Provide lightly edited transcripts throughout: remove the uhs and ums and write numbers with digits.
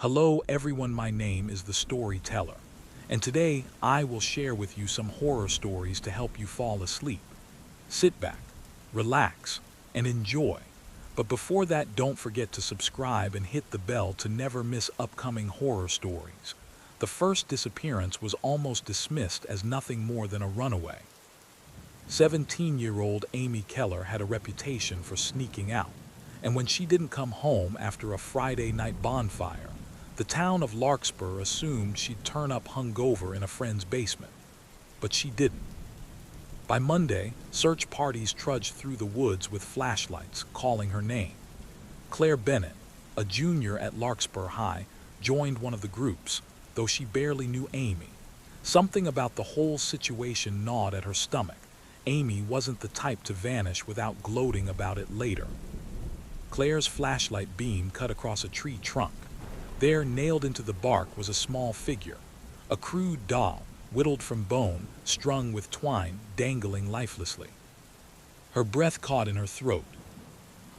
Hello everyone, my name is the Storyteller, and today I will share with you some horror stories to help you fall asleep. Sit back, relax, and enjoy. But before that, don't forget to subscribe and hit the bell to never miss upcoming horror stories. The first disappearance was almost dismissed as nothing more than a runaway. 17-year-old Amy Keller had a reputation for sneaking out, and when she didn't come home after a Friday night bonfire, the town of Larkspur assumed she'd turn up hungover in a friend's basement. But she didn't. By Monday, search parties trudged through the woods with flashlights, calling her name. Claire Bennett, a junior at Larkspur High, joined one of the groups, though she barely knew Amy. Something about the whole situation gnawed at her stomach. Amy wasn't the type to vanish without gloating about it later. Claire's flashlight beam cut across a tree trunk. There, nailed into the bark, was a small figure, a crude doll, whittled from bone, strung with twine, dangling lifelessly. Her breath caught in her throat.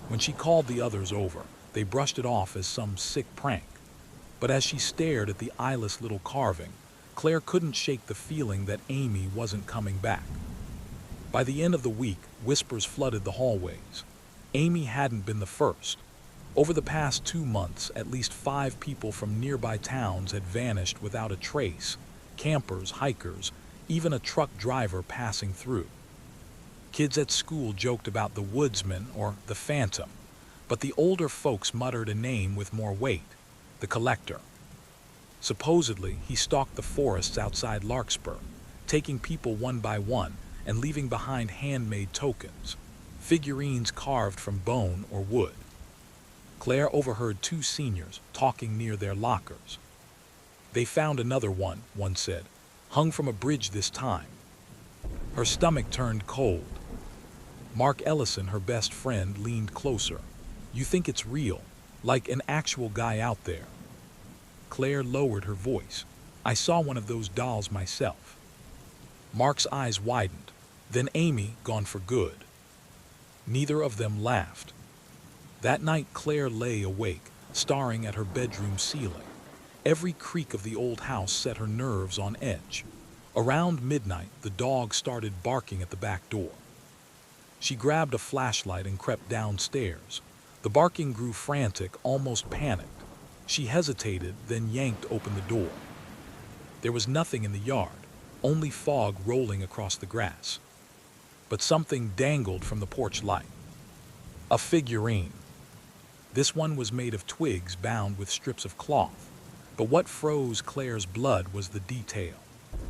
When she called the others over, they brushed it off as some sick prank. But as she stared at the eyeless little carving, Claire couldn't shake the feeling that Amy wasn't coming back. By the end of the week, whispers flooded the hallways. Amy hadn't been the first. Over the past 2 months, at least 5 people from nearby towns had vanished without a trace. Campers, hikers, even a truck driver passing through. Kids at school joked about the woodsman or the phantom, but the older folks muttered a name with more weight: the collector. Supposedly, he stalked the forests outside Larkspur, taking people one by one and leaving behind handmade tokens, figurines carved from bone or wood. Claire overheard 2 seniors talking near their lockers. "They found another one said, "hung from a bridge this time." Her stomach turned cold. Mark Ellison, her best friend, leaned closer. "You think it's real, like an actual guy out there?" Claire lowered her voice. "I saw one of those dolls myself." Mark's eyes widened. Then Amy gone for good. Neither of them laughed. That night, Claire lay awake, staring at her bedroom ceiling. Every creak of the old house set her nerves on edge. Around midnight, the dog started barking at the back door. She grabbed a flashlight and crept downstairs. The barking grew frantic, almost panicked. She hesitated, then yanked open the door. There was nothing in the yard, only fog rolling across the grass. But something dangled from the porch light. A figurine. This one was made of twigs bound with strips of cloth. But what froze Claire's blood was the detail.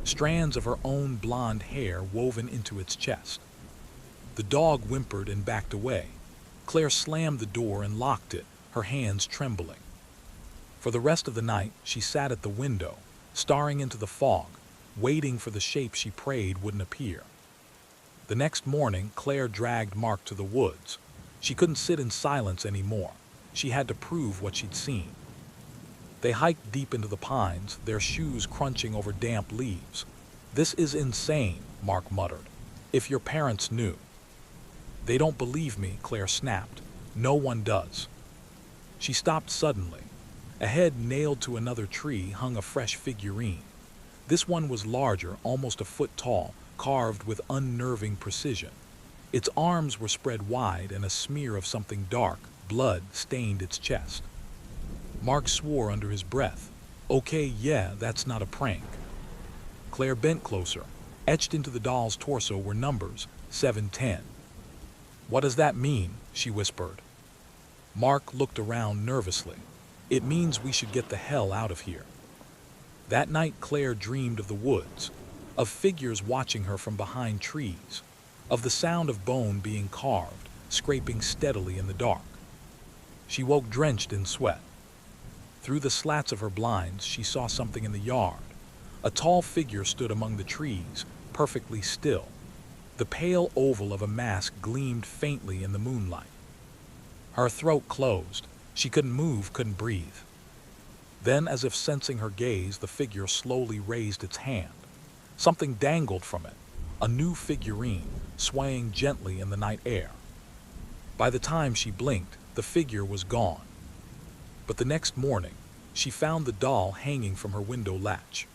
Strands of her own blonde hair woven into its chest. The dog whimpered and backed away. Claire slammed the door and locked it, her hands trembling. For the rest of the night, she sat at the window, staring into the fog, waiting for the shape she prayed wouldn't appear. The next morning, Claire dragged Mark to the woods. She couldn't sit in silence anymore. She had to prove what she'd seen. They hiked deep into the pines, their shoes crunching over damp leaves. "This is insane," Mark muttered. "If your parents knew." "They don't believe me," Claire snapped. "No one does." She stopped suddenly. Ahead, nailed to another tree, hung a fresh figurine. This one was larger, almost a foot tall, carved with unnerving precision. Its arms were spread wide and a smear of something dark, blood, stained its chest. Mark swore under his breath. "Okay, yeah, that's not a prank." Claire bent closer. Etched into the doll's torso were numbers, 710. "What does that mean?" she whispered. Mark looked around nervously. "It means we should get the hell out of here." That night, Claire dreamed of the woods, of figures watching her from behind trees, of the sound of bone being carved, scraping steadily in the dark. She woke drenched in sweat. Through the slats of her blinds, she saw something in the yard. A tall figure stood among the trees, perfectly still. The pale oval of a mask gleamed faintly in the moonlight. Her throat closed. She couldn't move, couldn't breathe. Then, as if sensing her gaze, the figure slowly raised its hand. Something dangled from it, a new figurine, swaying gently in the night air. By the time she blinked, the figure was gone. But the next morning, she found the doll hanging from her window latch.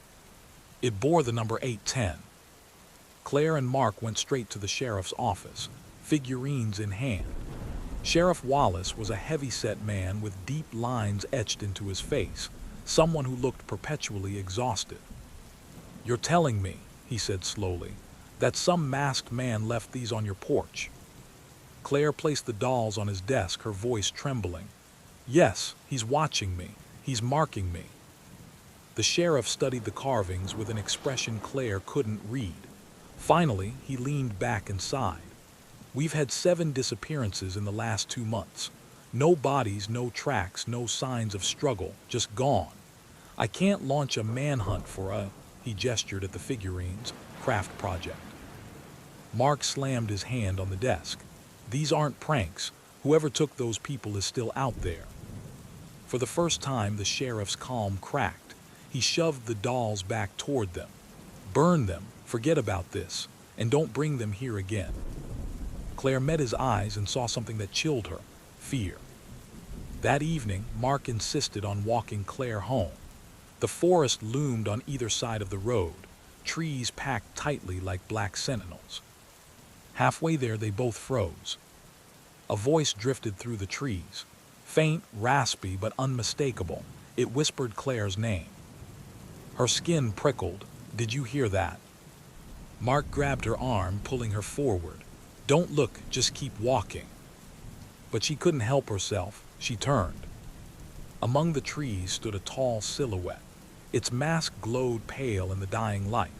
It bore the number 810. Claire and Mark went straight to the sheriff's office, figurines in hand. Sheriff Wallace was a heavy-set man with deep lines etched into his face, someone who looked perpetually exhausted. "You're telling me," he said slowly, "that some masked man left these on your porch?" Claire placed the dolls on his desk, her voice trembling. "Yes, he's watching me. He's marking me." The sheriff studied the carvings with an expression Claire couldn't read. Finally, he leaned back and sighed. "We've had 7 disappearances in the last 2 months. No bodies, no tracks, no signs of struggle, just gone. I can't launch a manhunt for a," he gestured at the figurines, "craft project." Mark slammed his hand on the desk. "These aren't pranks. Whoever took those people is still out there." For the first time, the sheriff's calm cracked. He shoved the dolls back toward them. "Burn them, forget about this, and don't bring them here again." Claire met his eyes and saw something that chilled her: fear. That evening, Mark insisted on walking Claire home. The forest loomed on either side of the road, trees packed tightly like black sentinels. Halfway there, they both froze. A voice drifted through the trees. Faint, raspy, but unmistakable, it whispered Claire's name. Her skin prickled. "Did you hear that?" Mark grabbed her arm, pulling her forward. "Don't look, just keep walking." But she couldn't help herself. She turned. Among the trees stood a tall silhouette. Its mask glowed pale in the dying light,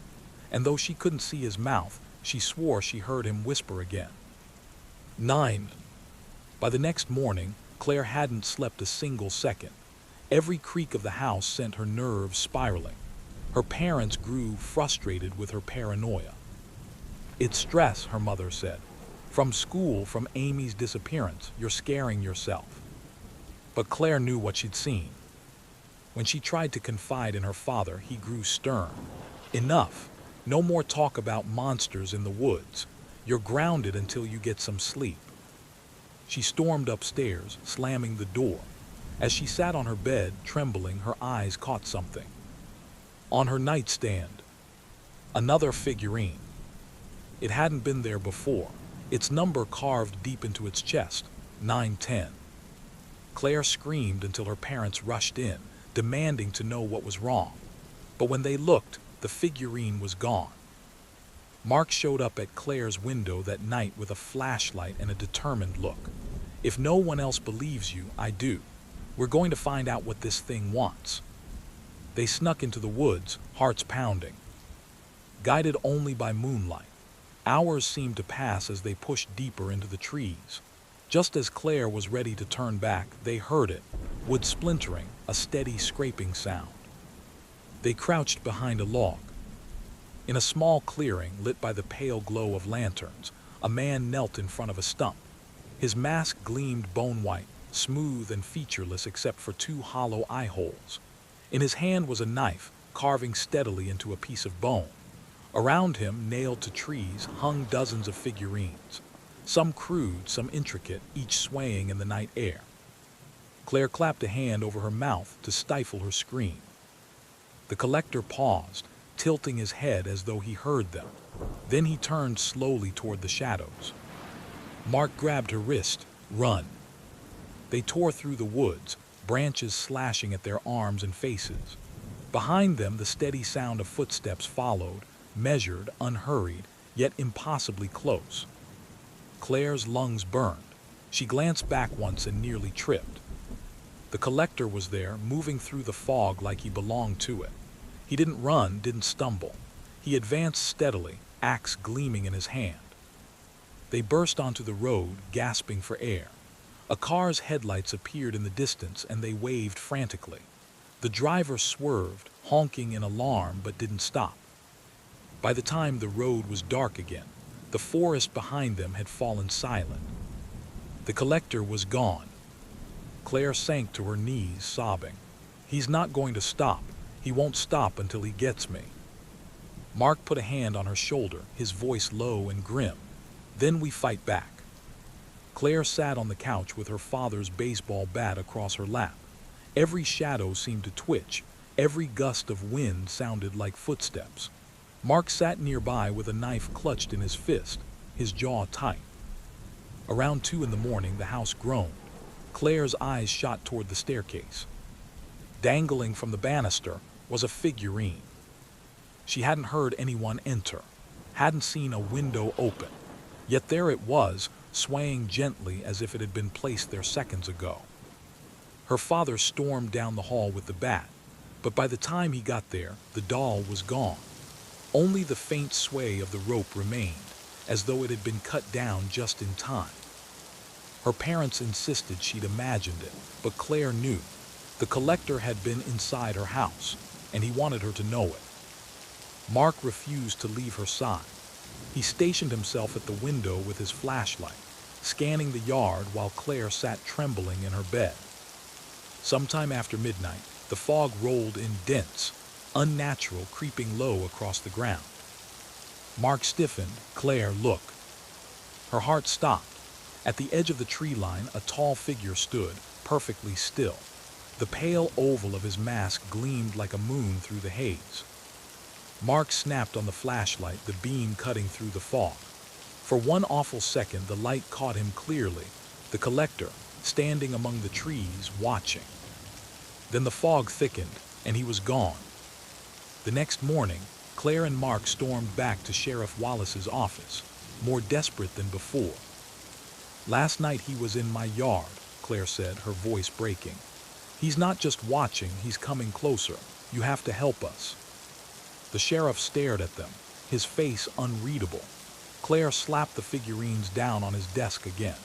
and though she couldn't see his mouth, she swore she heard him whisper again. 9. By the next morning, Claire hadn't slept a single second. Every creak of the house sent her nerves spiraling. Her parents grew frustrated with her paranoia. "It's stress," her mother said. "From school, from Amy's disappearance, you're scaring yourself." But Claire knew what she'd seen. When she tried to confide in her father, he grew stern. "Enough. No more talk about monsters in the woods. You're grounded until you get some sleep." She stormed upstairs, slamming the door. As she sat on her bed, trembling, her eyes caught something. On her nightstand, another figurine. It hadn't been there before, its number carved deep into its chest, 910. Claire screamed until her parents rushed in, demanding to know what was wrong. But when they looked, the figurine was gone. Mark showed up at Claire's window that night with a flashlight and a determined look. "If no one else believes you, I do. We're going to find out what this thing wants." They snuck into the woods, hearts pounding. Guided only by moonlight, hours seemed to pass as they pushed deeper into the trees. Just as Claire was ready to turn back, they heard it, wood splintering, a steady scraping sound. They crouched behind a log. In a small clearing, lit by the pale glow of lanterns, a man knelt in front of a stump. His mask gleamed bone-white, smooth and featureless except for 2 hollow eye holes. In his hand was a knife, carving steadily into a piece of bone. Around him, nailed to trees, hung dozens of figurines. Some crude, some intricate, each swaying in the night air. Claire clapped a hand over her mouth to stifle her scream. The collector paused, tilting his head as though he heard them. Then he turned slowly toward the shadows. Mark grabbed her wrist. "Run." They tore through the woods, branches slashing at their arms and faces. Behind them, the steady sound of footsteps followed, measured, unhurried, yet impossibly close. Claire's lungs burned. She glanced back once and nearly tripped. The collector was there, moving through the fog like he belonged to it. He didn't run, didn't stumble. He advanced steadily, axe gleaming in his hand. They burst onto the road, gasping for air. A car's headlights appeared in the distance and they waved frantically. The driver swerved, honking in alarm, but didn't stop. By the time the road was dark again, the forest behind them had fallen silent. The collector was gone. Claire sank to her knees, sobbing. "He's not going to stop. He won't stop until he gets me." Mark put a hand on her shoulder, his voice low and grim. "Then we fight back." Claire sat on the couch with her father's baseball bat across her lap. Every shadow seemed to twitch. Every gust of wind sounded like footsteps. Mark sat nearby with a knife clutched in his fist, his jaw tight. Around 2 in the morning, the house groaned. Claire's eyes shot toward the staircase. Dangling from the banister was a figurine. She hadn't heard anyone enter, hadn't seen a window open. Yet there it was, swaying gently as if it had been placed there seconds ago. Her father stormed down the hall with the bat, but by the time he got there, the doll was gone. Only the faint sway of the rope remained, as though it had been cut down just in time. Her parents insisted she'd imagined it, but Claire knew. The collector had been inside her house, and he wanted her to know it. Mark refused to leave her side. He stationed himself at the window with his flashlight, scanning the yard while Claire sat trembling in her bed. Sometime after midnight, the fog rolled in dense, unnatural, creeping low across the ground. Mark stiffened. Claire, look. Her heart stopped. At the edge of the tree line, a tall figure stood, perfectly still. The pale oval of his mask gleamed like a moon through the haze. Mark snapped on the flashlight, the beam cutting through the fog. For one awful second, the light caught him clearly, the collector, standing among the trees, watching. Then the fog thickened, and he was gone. The next morning, Claire and Mark stormed back to Sheriff Wallace's office, more desperate than before. "Last night he was in my yard," Claire said, her voice breaking. "He's not just watching, he's coming closer. You have to help us." The sheriff stared at them, his face unreadable. Claire slapped the figurines down on his desk again.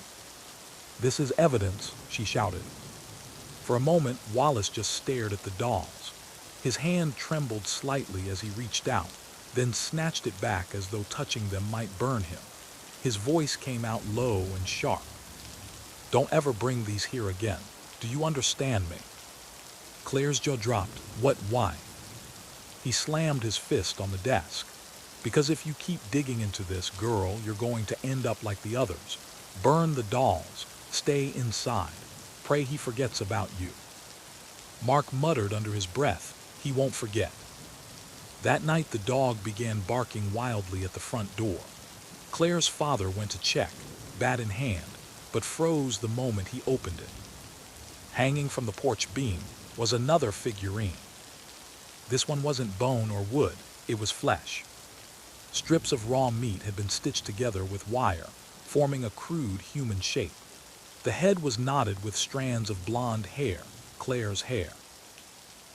"This is evidence," she shouted. For a moment, Wallace just stared at the dolls. His hand trembled slightly as he reached out, then snatched it back as though touching them might burn him. His voice came out low and sharp. "Don't ever bring these here again. Do you understand me?" Claire's jaw dropped. Why?" He slammed his fist on the desk. "Because if you keep digging into this, girl, you're going to end up like the others. Burn the dolls. Stay inside. Pray he forgets about you." Mark muttered under his breath, "He won't forget." That night the dog began barking wildly at the front door. Claire's father went to check, bat in hand, but froze the moment he opened it. Hanging from the porch beam was another figurine. This one wasn't bone or wood, it was flesh. Strips of raw meat had been stitched together with wire, forming a crude human shape. The head was knotted with strands of blonde hair, Claire's hair.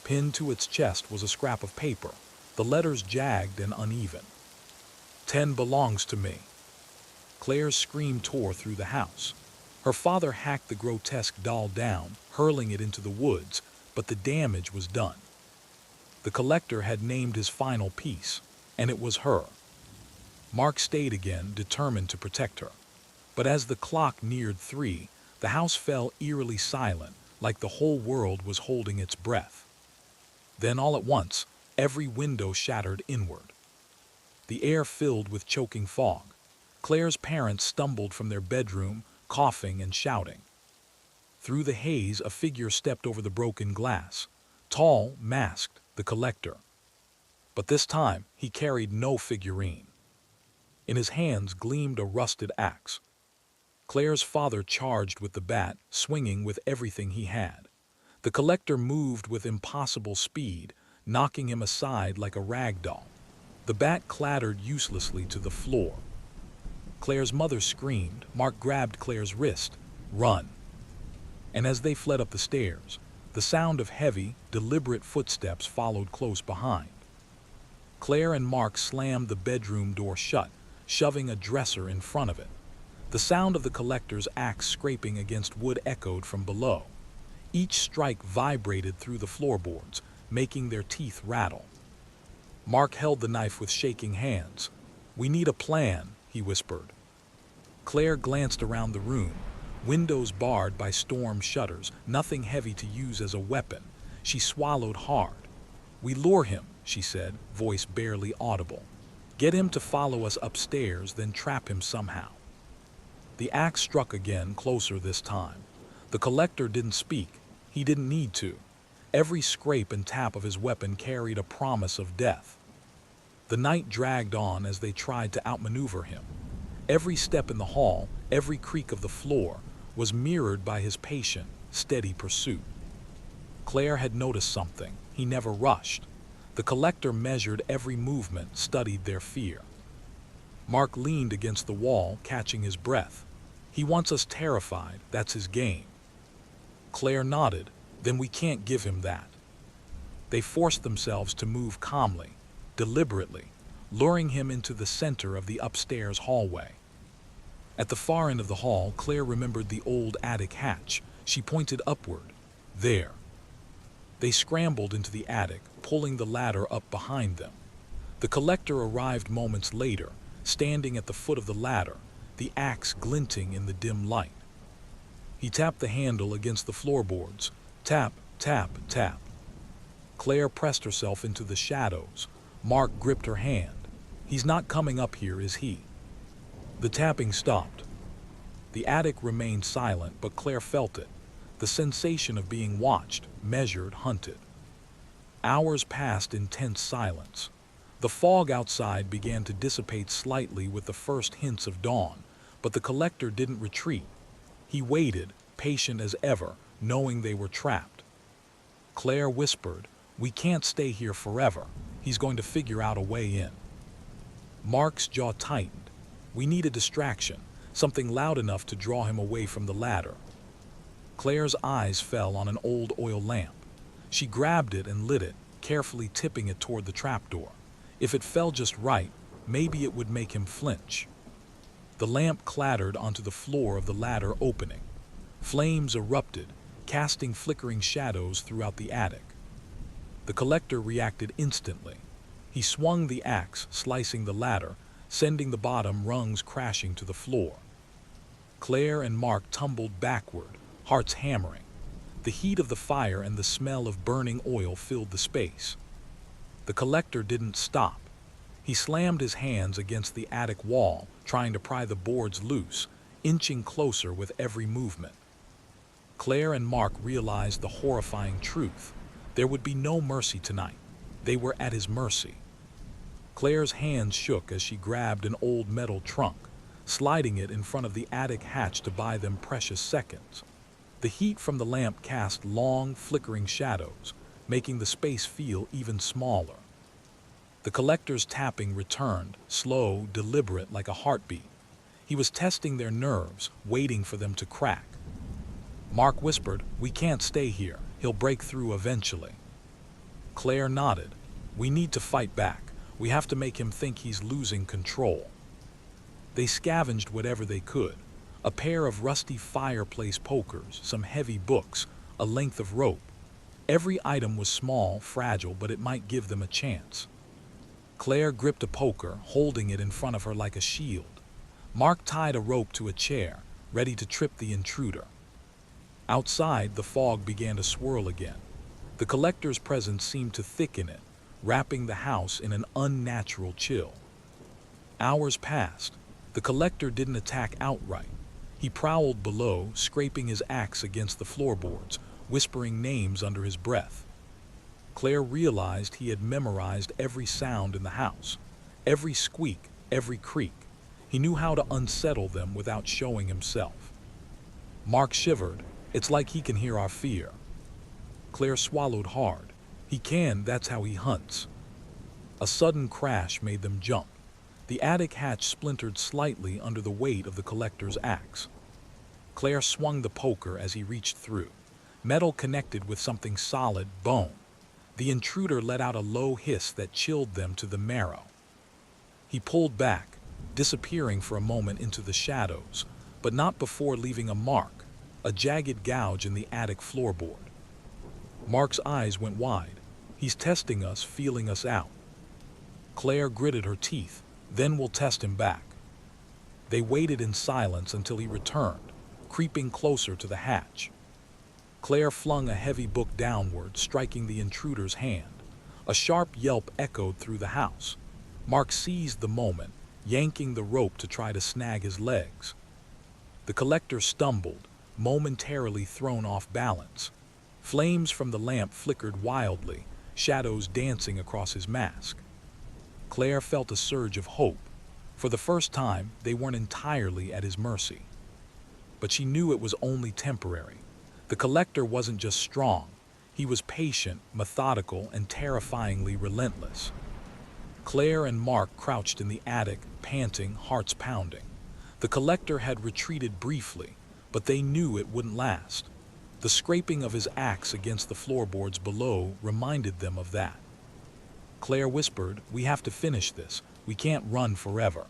Pinned to its chest was a scrap of paper, the letters jagged and uneven. "10 belongs to me." Claire's scream tore through the house. Her father hacked the grotesque doll down, hurling it into the woods, but the damage was done. The collector had named his final piece, and it was her. Mark stayed again, determined to protect her. But as the clock neared 3, the house fell eerily silent, like the whole world was holding its breath. Then all at once, every window shattered inward. The air filled with choking fog. Claire's parents stumbled from their bedroom, coughing and shouting. Through the haze, a figure stepped over the broken glass. Tall, masked, the collector. But this time, he carried no figurine. In his hands gleamed a rusted axe. Claire's father charged with the bat, swinging with everything he had. The collector moved with impossible speed, knocking him aside like a rag doll. The bat clattered uselessly to the floor. Claire's mother screamed. Mark grabbed Claire's wrist. "Run!" And as they fled up the stairs, the sound of heavy, deliberate footsteps followed close behind. Claire and Mark slammed the bedroom door shut, shoving a dresser in front of it. The sound of the collector's axe scraping against wood echoed from below. Each strike vibrated through the floorboards, making their teeth rattle. Mark held the knife with shaking hands. "We need a plan," he whispered. Claire glanced around the room, windows barred by storm shutters, nothing heavy to use as a weapon. She swallowed hard. "We lure him," she said, voice barely audible. "Get him to follow us upstairs, then trap him somehow." The axe struck again, closer this time. The collector didn't speak. He didn't need to. Every scrape and tap of his weapon carried a promise of death. The night dragged on as they tried to outmaneuver him. Every step in the hall, every creak of the floor, was mirrored by his patient, steady pursuit. Claire had noticed something. He never rushed. The collector measured every movement, studied their fear. Mark leaned against the wall, catching his breath. He wants us terrified, that's his game. Claire nodded. Then we can't give him that. They forced themselves to move calmly, deliberately, luring him into the center of the upstairs hallway. At the far end of the hall, Claire remembered the old attic hatch. She pointed upward. There. They scrambled into the attic, pulling the ladder up behind them. The collector arrived moments later, standing at the foot of the ladder, the axe glinting in the dim light. He tapped the handle against the floorboards. Tap, tap, tap. Claire pressed herself into the shadows. Mark gripped her hand. He's not coming up here, is he? The tapping stopped. The attic remained silent, but Claire felt it. The sensation of being watched, measured, hunted. Hours passed in tense silence. The fog outside began to dissipate slightly with the first hints of dawn, but the collector didn't retreat. He waited, patient as ever, knowing they were trapped. Claire whispered, "We can't stay here forever. He's going to figure out a way in." Mark's jaw tightened. We need a distraction, something loud enough to draw him away from the ladder. Claire's eyes fell on an old oil lamp. She grabbed it and lit it, carefully tipping it toward the trapdoor. If it fell just right, maybe it would make him flinch. The lamp clattered onto the floor of the ladder opening. Flames erupted, casting flickering shadows throughout the attic. The collector reacted instantly. He swung the axe, slicing the ladder, sending the bottom rungs crashing to the floor. Claire and Mark tumbled backward, hearts hammering. The heat of the fire and the smell of burning oil filled the space. The collector didn't stop. He slammed his hands against the attic wall, trying to pry the boards loose, inching closer with every movement. Claire and Mark realized the horrifying truth. There would be no mercy tonight. They were at his mercy. Claire's hands shook as she grabbed an old metal trunk, sliding it in front of the attic hatch to buy them precious seconds. The heat from the lamp cast long, flickering shadows, making the space feel even smaller. The collector's tapping returned, slow, deliberate, like a heartbeat. He was testing their nerves, waiting for them to crack. Mark whispered, "We can't stay here. He'll break through eventually." Claire nodded. "We need to fight back. We have to make him think he's losing control." They scavenged whatever they could. A pair of rusty fireplace pokers, some heavy books, a length of rope. Every item was small, fragile, but it might give them a chance. Claire gripped a poker, holding it in front of her like a shield. Mark tied a rope to a chair, ready to trip the intruder. Outside, the fog began to swirl again. The collector's presence seemed to thicken it, wrapping the house in an unnatural chill. Hours passed. The collector didn't attack outright. He prowled below, scraping his axe against the floorboards, whispering names under his breath. Claire realized he had memorized every sound in the house, every squeak, every creak. He knew how to unsettle them without showing himself. Mark shivered. "It's like he can hear our fear." Claire swallowed hard. "He can, that's how he hunts." A sudden crash made them jump. The attic hatch splintered slightly under the weight of the collector's axe. Claire swung the poker as he reached through. Metal connected with something solid, bone. The intruder let out a low hiss that chilled them to the marrow. He pulled back, disappearing for a moment into the shadows, but not before leaving a mark, a jagged gouge in the attic floorboard. Mark's eyes went wide. "He's testing us, feeling us out." Claire gritted her teeth. "Then we'll test him back." They waited in silence until he returned, creeping closer to the hatch. Claire flung a heavy book downward, striking the intruder's hand. A sharp yelp echoed through the house. Mark seized the moment, yanking the rope to try to snag his legs. The collector stumbled, momentarily thrown off balance. Flames from the lamp flickered wildly, shadows dancing across his mask. Claire felt a surge of hope. For the first time, they weren't entirely at his mercy. But she knew it was only temporary. The collector wasn't just strong. He was patient, methodical, and terrifyingly relentless. Claire and Mark crouched in the attic, panting, hearts pounding. The collector had retreated briefly, but they knew it wouldn't last. The scraping of his axe against the floorboards below reminded them of that. Claire whispered, "We have to finish this. We can't run forever."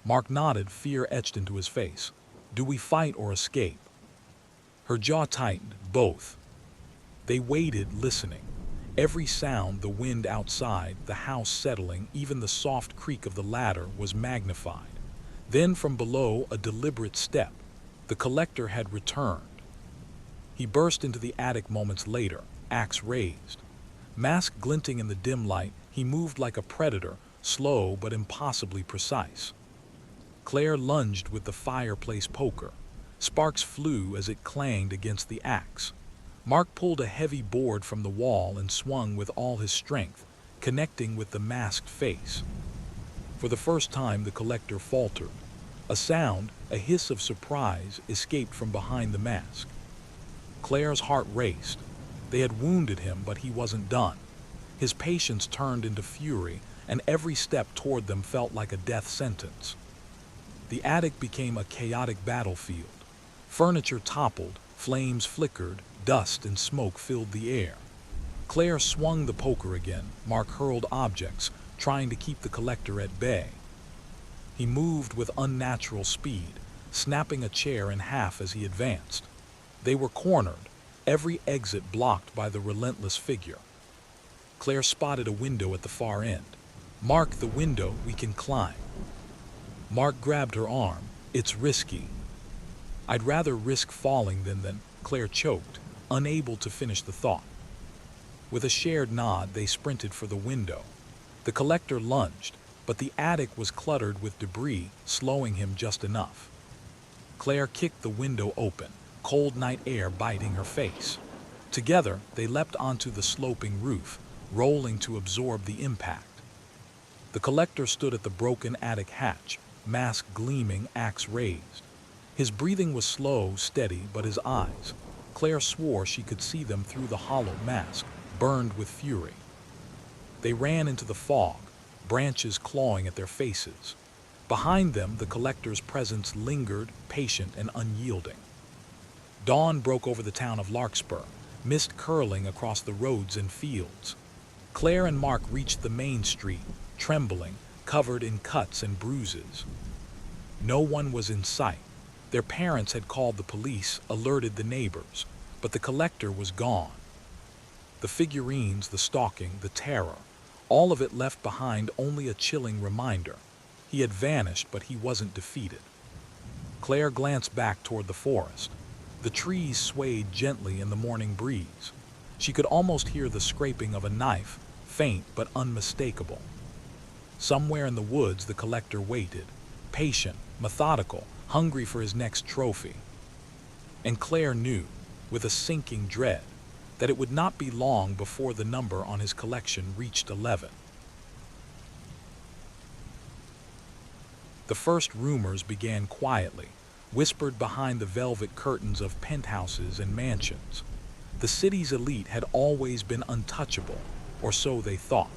Mark nodded, fear etched into his face. "Do we fight or escape?" Her jaw tightened. Both. They waited, listening. Every sound, the wind outside, the house settling, even the soft creak of the ladder, was magnified. Then from below, a deliberate step. The collector had returned. He burst into the attic moments later, axe raised. Mask glinting in the dim light, he moved like a predator, slow but impossibly precise. Claire lunged with the fireplace poker. Sparks flew as it clanged against the axe. Mark pulled a heavy board from the wall and swung with all his strength, connecting with the masked face. For the first time, the collector faltered. A sound, a hiss of surprise, escaped from behind the mask. Claire's heart raced. They had wounded him, but he wasn't done. His patience turned into fury, and every step toward them felt like a death sentence. The attic became a chaotic battlefield. Furniture toppled, flames flickered, dust and smoke filled the air. Claire swung the poker again. Mark hurled objects, trying to keep the collector at bay. He moved with unnatural speed, snapping a chair in half as he advanced. They were cornered, every exit blocked by the relentless figure. Claire spotted a window at the far end. "Mark the window, we can climb." Mark grabbed her arm. "It's risky." "I'd rather risk falling than," Claire choked, unable to finish the thought. With a shared nod, they sprinted for the window. The collector lunged, but the attic was cluttered with debris, slowing him just enough. Claire kicked the window open, cold night air biting her face. Together, they leapt onto the sloping roof, rolling to absorb the impact. The collector stood at the broken attic hatch, mask gleaming, axe raised. His breathing was slow, steady, but his eyes, Claire swore she could see them through the hollow mask, burned with fury. They ran into the fog, branches clawing at their faces. Behind them, the collector's presence lingered, patient and unyielding. Dawn broke over the town of Larkspur, mist curling across the roads and fields. Claire and Mark reached the main street, trembling, covered in cuts and bruises. No one was in sight. Their parents had called the police, alerted the neighbors, but the collector was gone. The figurines, the stalking, the terror, all of it left behind only a chilling reminder. He had vanished, but he wasn't defeated. Claire glanced back toward the forest. The trees swayed gently in the morning breeze. She could almost hear the scraping of a knife, faint but unmistakable. Somewhere in the woods, the collector waited, patient, methodical, hungry for his next trophy. And Claire knew, with a sinking dread, that it would not be long before the number on his collection reached 11. The first rumors began quietly, whispered behind the velvet curtains of penthouses and mansions. The city's elite had always been untouchable, or so they thought.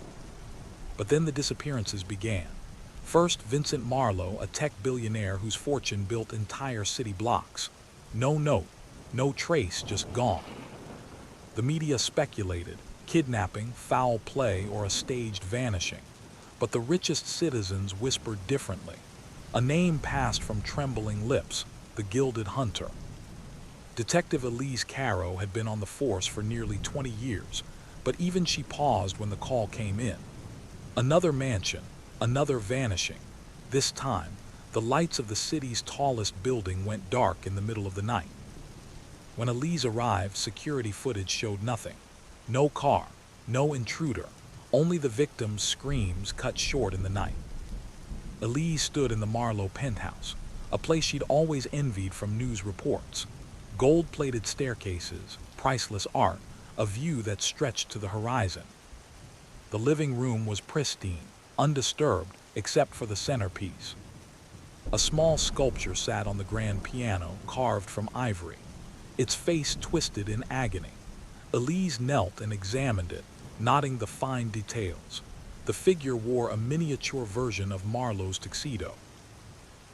But then the disappearances began. First, Vincent Marlowe, a tech billionaire whose fortune built entire city blocks. No note, no trace, just gone. The media speculated, kidnapping, foul play, or a staged vanishing. But the richest citizens whispered differently. A name passed from trembling lips, the Gilded Hunter. Detective Elise Caro had been on the force for nearly 20 years, but even she paused when the call came in. Another mansion, another vanishing. This time, the lights of the city's tallest building went dark in the middle of the night. When Elise arrived, security footage showed nothing. No car, no intruder, only the victim's screams cut short in the night. Elise stood in the Marlowe penthouse, a place she'd always envied from news reports. Gold-plated staircases, priceless art, a view that stretched to the horizon. The living room was pristine, undisturbed except for the centerpiece. A small sculpture sat on the grand piano, carved from ivory, its face twisted in agony. Elise knelt and examined it, noting the fine details. The figure wore a miniature version of Marlowe's tuxedo.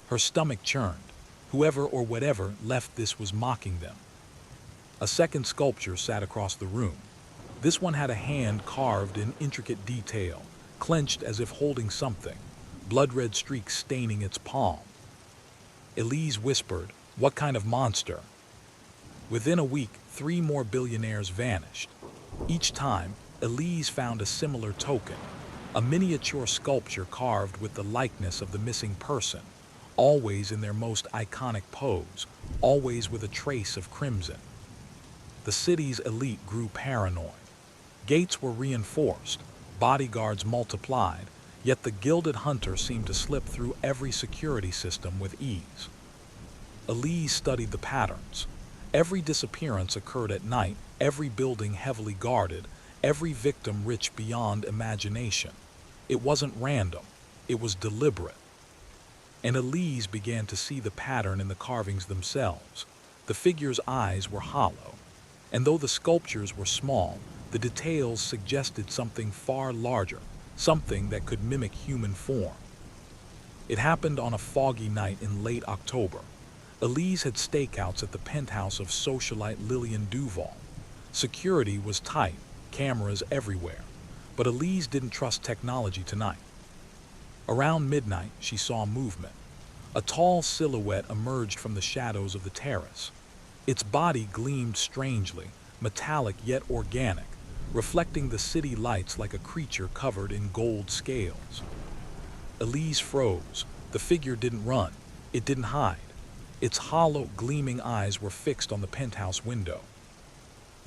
Her stomach churned. Whoever or whatever left this was mocking them. A second sculpture sat across the room. This one had a hand carved in intricate detail, clenched as if holding something, blood-red streaks staining its palm. Elise whispered, "What kind of monster?" Within a week, 3 more billionaires vanished. Each time, Elise found a similar token, a miniature sculpture carved with the likeness of the missing person, always in their most iconic pose, always with a trace of crimson. The city's elite grew paranoid. Gates were reinforced, bodyguards multiplied, yet the gilded hunter seemed to slip through every security system with ease. Elise studied the patterns. Every disappearance occurred at night, every building heavily guarded, every victim rich beyond imagination. It wasn't random, it was deliberate. And Elise began to see the pattern in the carvings themselves. The figure's eyes were hollow, and though the sculptures were small, the details suggested something far larger, something that could mimic human form. It happened on a foggy night in late October. Elise had stakeouts at the penthouse of socialite Lillian Duval. Security was tight, cameras everywhere, but Elise didn't trust technology tonight. Around midnight, she saw movement. A tall silhouette emerged from the shadows of the terrace. Its body gleamed strangely, metallic yet organic, reflecting the city lights like a creature covered in gold scales. Elise froze. The figure didn't run. It didn't hide. Its hollow, gleaming eyes were fixed on the penthouse window.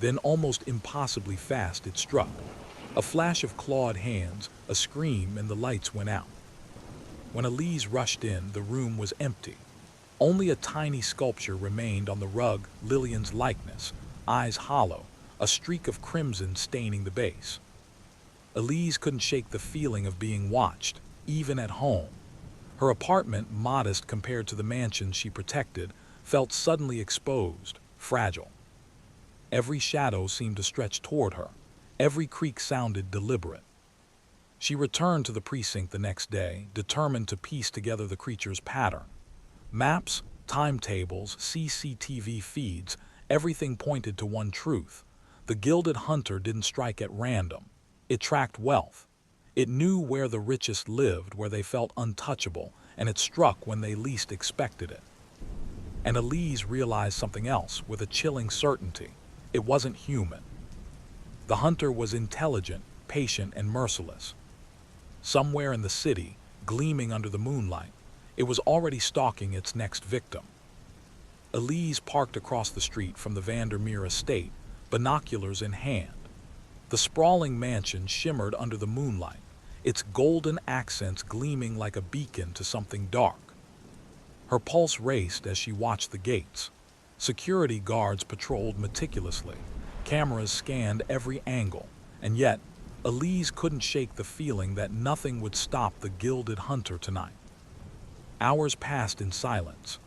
Then, almost impossibly fast, it struck. A flash of clawed hands, a scream, and the lights went out. When Elise rushed in, the room was empty. Only a tiny sculpture remained on the rug, Lillian's likeness, eyes hollow, a streak of crimson staining the base. Elise couldn't shake the feeling of being watched, even at home. Her apartment, modest compared to the mansion she protected, felt suddenly exposed, fragile. Every shadow seemed to stretch toward her. Every creak sounded deliberate. She returned to the precinct the next day, determined to piece together the creature's pattern. Maps, timetables, CCTV feeds, everything pointed to one truth. The gilded hunter didn't strike at random. It tracked wealth. It knew where the richest lived, where they felt untouchable, and it struck when they least expected it. And Elise realized something else with a chilling certainty. It wasn't human. The hunter was intelligent, patient, and merciless. Somewhere in the city, gleaming under the moonlight, it was already stalking its next victim. Elise parked across the street from the Vandermeer estate, binoculars in hand. The sprawling mansion shimmered under the moonlight, its golden accents gleaming like a beacon to something dark. Her pulse raced as she watched the gates. Security guards patrolled meticulously. Cameras scanned every angle, and yet, Elise couldn't shake the feeling that nothing would stop the gilded hunter tonight. Hours passed in silence.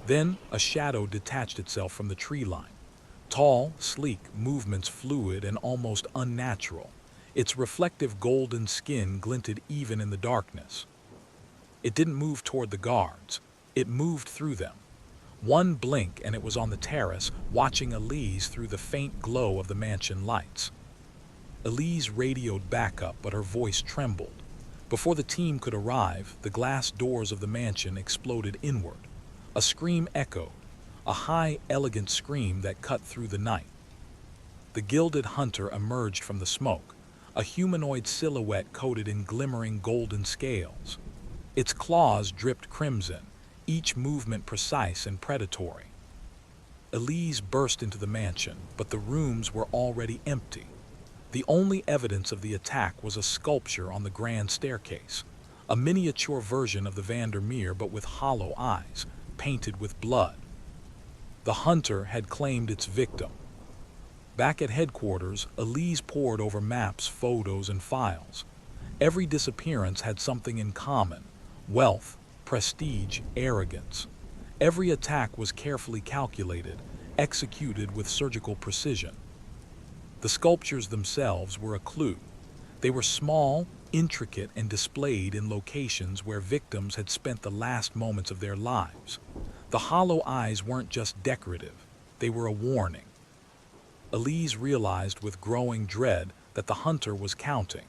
Then, a shadow detached itself from the tree line. Tall, sleek, movements fluid and almost unnatural. Its reflective golden skin glinted even in the darkness. It didn't move toward the guards. It moved through them. One blink and it was on the terrace, watching Elise through the faint glow of the mansion lights. Elise radioed backup, but her voice trembled. Before the team could arrive, the glass doors of the mansion exploded inward. A scream echoed, a high, elegant scream that cut through the night. The gilded hunter emerged from the smoke, a humanoid silhouette coated in glimmering golden scales. Its claws dripped crimson, each movement precise and predatory. Elise burst into the mansion, but the rooms were already empty. The only evidence of the attack was a sculpture on the grand staircase, a miniature version of the Vandermeer but with hollow eyes, painted with blood. The hunter had claimed its victim. Back at headquarters, Elise pored over maps, photos, and files. Every disappearance had something in common: wealth, prestige, arrogance. Every attack was carefully calculated, executed with surgical precision. The sculptures themselves were a clue. They were small, intricate, and displayed in locations where victims had spent the last moments of their lives. The hollow eyes weren't just decorative, they were a warning. Elise realized with growing dread that the hunter was counting,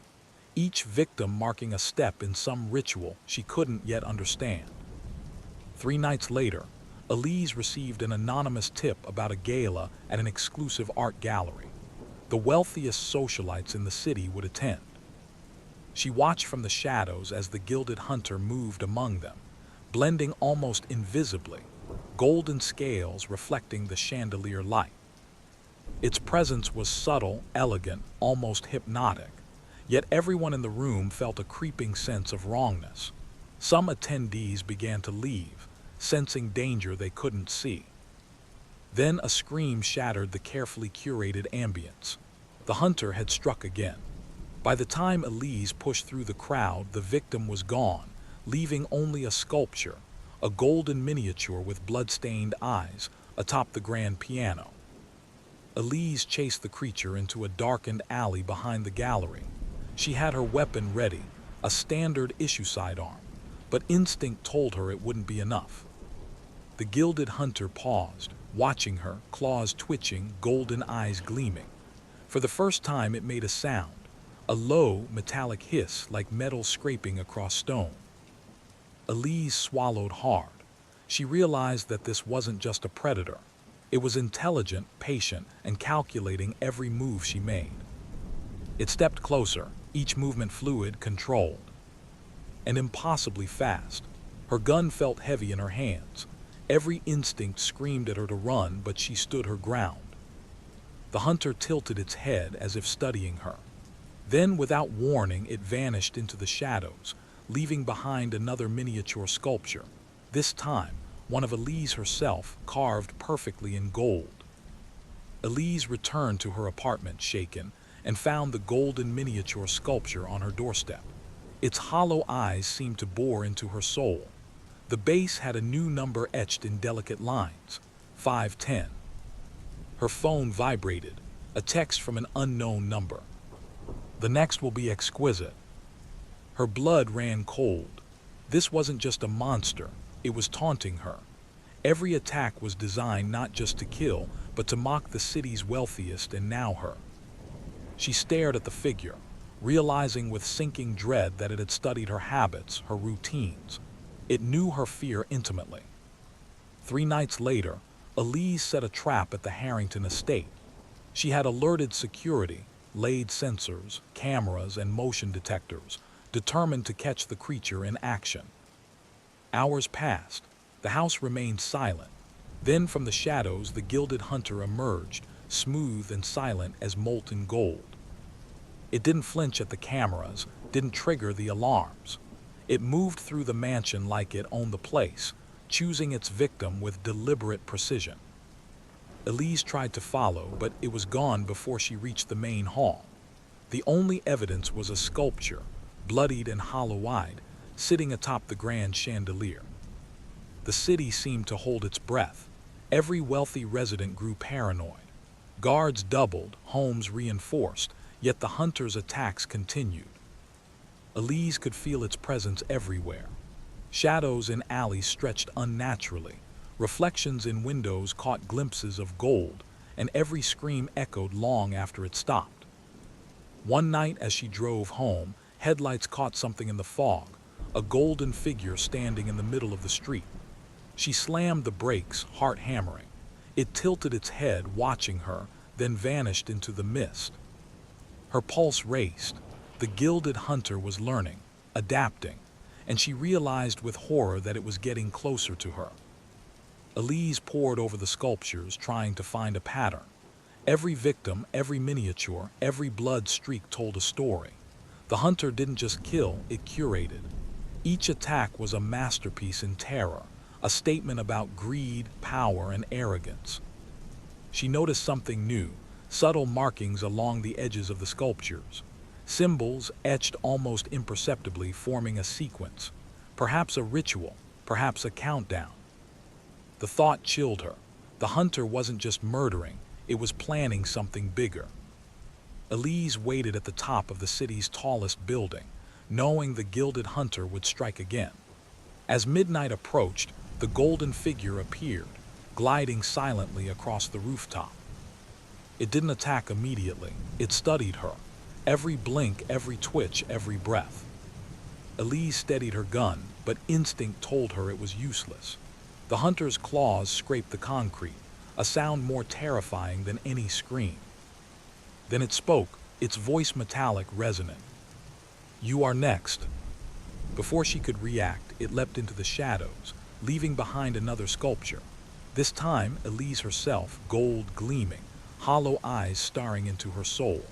each victim marking a step in some ritual she couldn't yet understand. 3 nights later, Elise received an anonymous tip about a gala at an exclusive art gallery. The wealthiest socialites in the city would attend. She watched from the shadows as the gilded hunter moved among them, blending almost invisibly, golden scales reflecting the chandelier light. Its presence was subtle, elegant, almost hypnotic, yet everyone in the room felt a creeping sense of wrongness. Some attendees began to leave, sensing danger they couldn't see. Then a scream shattered the carefully curated ambience. The hunter had struck again. By the time Elise pushed through the crowd, the victim was gone, leaving only a sculpture, a golden miniature with blood-stained eyes, atop the grand piano. Elise chased the creature into a darkened alley behind the gallery. She had her weapon ready, a standard issue sidearm, but instinct told her it wouldn't be enough. The gilded hunter paused, watching her, claws twitching, golden eyes gleaming. For the first time it made a sound, a low, metallic hiss like metal scraping across stone. Elise swallowed hard. She realized that this wasn't just a predator. It was intelligent, patient, and calculating every move she made. It stepped closer, each movement fluid, controlled, and impossibly fast. Her gun felt heavy in her hands. Every instinct screamed at her to run, but she stood her ground. The hunter tilted its head as if studying her. Then, without warning, it vanished into the shadows, leaving behind another miniature sculpture, this time one of Elise herself, carved perfectly in gold. Elise returned to her apartment shaken and found the golden miniature sculpture on her doorstep. Its hollow eyes seemed to bore into her soul. The base had a new number etched in delicate lines, 510. Her phone vibrated, a text from an unknown number. The next will be exquisite. Her blood ran cold. This wasn't just a monster, it was taunting her. Every attack was designed not just to kill, but to mock the city's wealthiest and now her. She stared at the figure, realizing with sinking dread that it had studied her habits, her routines. It knew her fear intimately. 3 nights later, Elise set a trap at the Harrington estate. She had alerted security, laid sensors, cameras, and motion detectors, determined to catch the creature in action. Hours passed. The house remained silent. Then from the shadows, the gilded hunter emerged, smooth and silent as molten gold. It didn't flinch at the cameras, didn't trigger the alarms. It moved through the mansion like it owned the place, choosing its victim with deliberate precision. Elise tried to follow, but it was gone before she reached the main hall. The only evidence was a sculpture, bloodied and hollow-eyed, sitting atop the grand chandelier. The city seemed to hold its breath. Every wealthy resident grew paranoid. Guards doubled, homes reinforced, yet the hunter's attacks continued. Elise could feel its presence everywhere. Shadows in alleys stretched unnaturally. Reflections in windows caught glimpses of gold, and every scream echoed long after it stopped. One night as she drove home, headlights caught something in the fog, a golden figure standing in the middle of the street. She slammed the brakes, heart hammering. It tilted its head, watching her, then vanished into the mist. Her pulse raced. The gilded hunter was learning, adapting, and she realized with horror that it was getting closer to her. Elise pored over the sculptures, trying to find a pattern. Every victim, every miniature, every blood streak told a story. The hunter didn't just kill, it curated. Each attack was a masterpiece in terror, a statement about greed, power, and arrogance. She noticed something new. subtle markings along the edges of the sculptures, symbols etched almost imperceptibly forming a sequence, perhaps a ritual, perhaps a countdown. The thought chilled her. The hunter wasn't just murdering, it was planning something bigger. Elise waited at the top of the city's tallest building, knowing the gilded hunter would strike again. As midnight approached, the golden figure appeared, gliding silently across the rooftop. It didn't attack immediately, it studied her. Every blink, every twitch, every breath. Elise steadied her gun, but instinct told her it was useless. The hunter's claws scraped the concrete, a sound more terrifying than any scream. Then it spoke, its voice metallic, resonant. "You are next." Before she could react, it leapt into the shadows, leaving behind another sculpture. This time, Elise herself, gold gleaming, hollow eyes staring into her soul.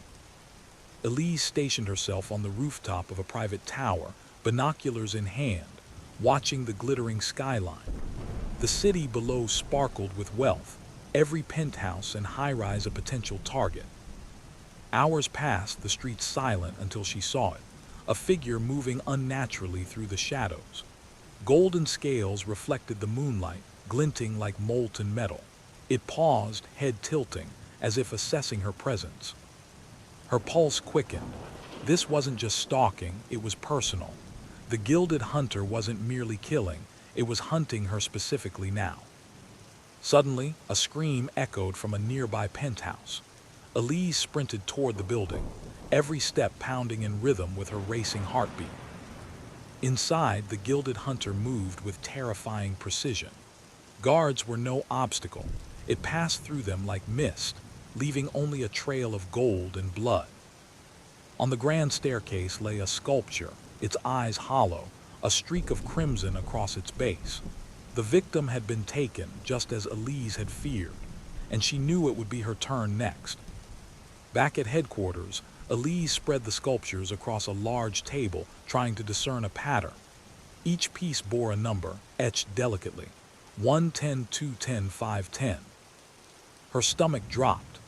Elise stationed herself on the rooftop of a private tower, binoculars in hand, watching the glittering skyline. The city below sparkled with wealth, every penthouse and high-rise a potential target. Hours passed, the streets silent until she saw it, a figure moving unnaturally through the shadows. Golden scales reflected the moonlight, glinting like molten metal. It paused, head tilting, as if assessing her presence. Her pulse quickened. This wasn't just stalking, it was personal. The gilded hunter wasn't merely killing, it was hunting her specifically now. Suddenly, a scream echoed from a nearby penthouse. Elise sprinted toward the building, every step pounding in rhythm with her racing heartbeat. Inside, the gilded hunter moved with terrifying precision. Guards were no obstacle. It passed through them like mist, leaving only a trail of gold and blood. On the grand staircase lay a sculpture, its eyes hollow, a streak of crimson across its base. The victim had been taken, just as Elise had feared, and she knew it would be her turn next. Back at headquarters, Elise spread the sculptures across a large table, trying to discern a pattern. Each piece bore a number, etched delicately. 110, 210, 510. Her stomach dropped.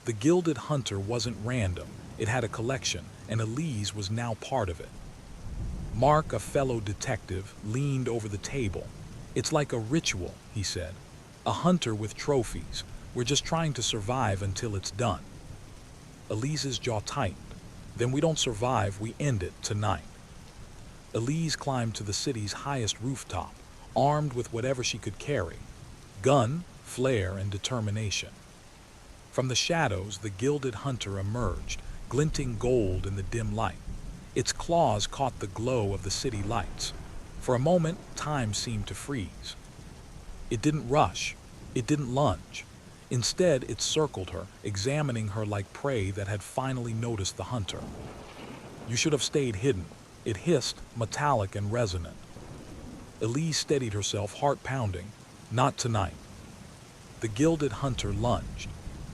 The gilded hunter wasn't random, it had a collection, and Elise was now part of it. Mark, a fellow detective, leaned over the table. "It's like a ritual," he said. "A hunter with trophies. We're just trying to survive until it's done." Elise's jaw tightened. "Then we don't survive, we end it tonight." Elise climbed to the city's highest rooftop, armed with whatever she could carry. Gun, flare, and determination. From the shadows, the gilded hunter emerged, glinting gold in the dim light. Its claws caught the glow of the city lights. For a moment, time seemed to freeze. It didn't rush. It didn't lunge. Instead, it circled her, examining her like prey that had finally noticed the hunter. "You should have stayed hidden," it hissed, metallic and resonant. Elise steadied herself, heart pounding. "Not tonight." The gilded hunter lunged.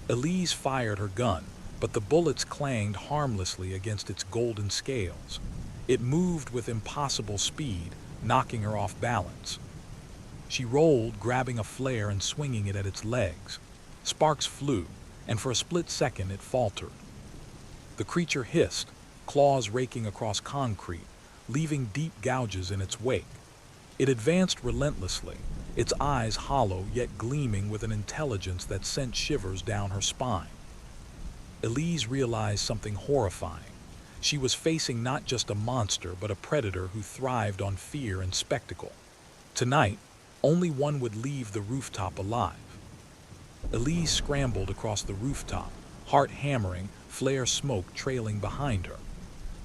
Elise fired her gun, but the bullets clanged harmlessly against its golden scales. It moved with impossible speed, knocking her off balance. She rolled, grabbing a flare and swinging it at its legs. Sparks flew, and for a split second it faltered. The creature hissed, claws raking across concrete, leaving deep gouges in its wake. It advanced relentlessly, its eyes hollow yet gleaming with an intelligence that sent shivers down her spine. Elise realized something horrifying. She was facing not just a monster, but a predator who thrived on fear and spectacle. Tonight, only one would leave the rooftop alive. Elise scrambled across the rooftop, heart hammering, flare smoke trailing behind her.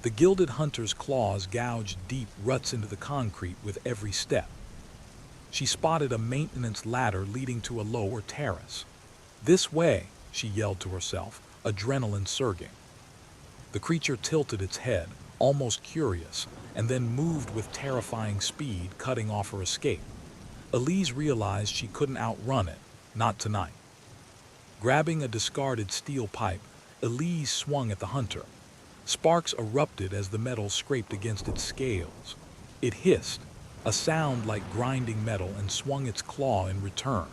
The gilded hunter's claws gouged deep ruts into the concrete with every step. She spotted a maintenance ladder leading to a lower terrace. "This way," she yelled to herself, adrenaline surging. The creature tilted its head, almost curious, and then moved with terrifying speed, cutting off her escape. Elise realized she couldn't outrun it, not tonight. Grabbing a discarded steel pipe, Elise swung at the hunter. Sparks erupted as the metal scraped against its scales. It hissed, a sound like grinding metal, and swung its claw in return.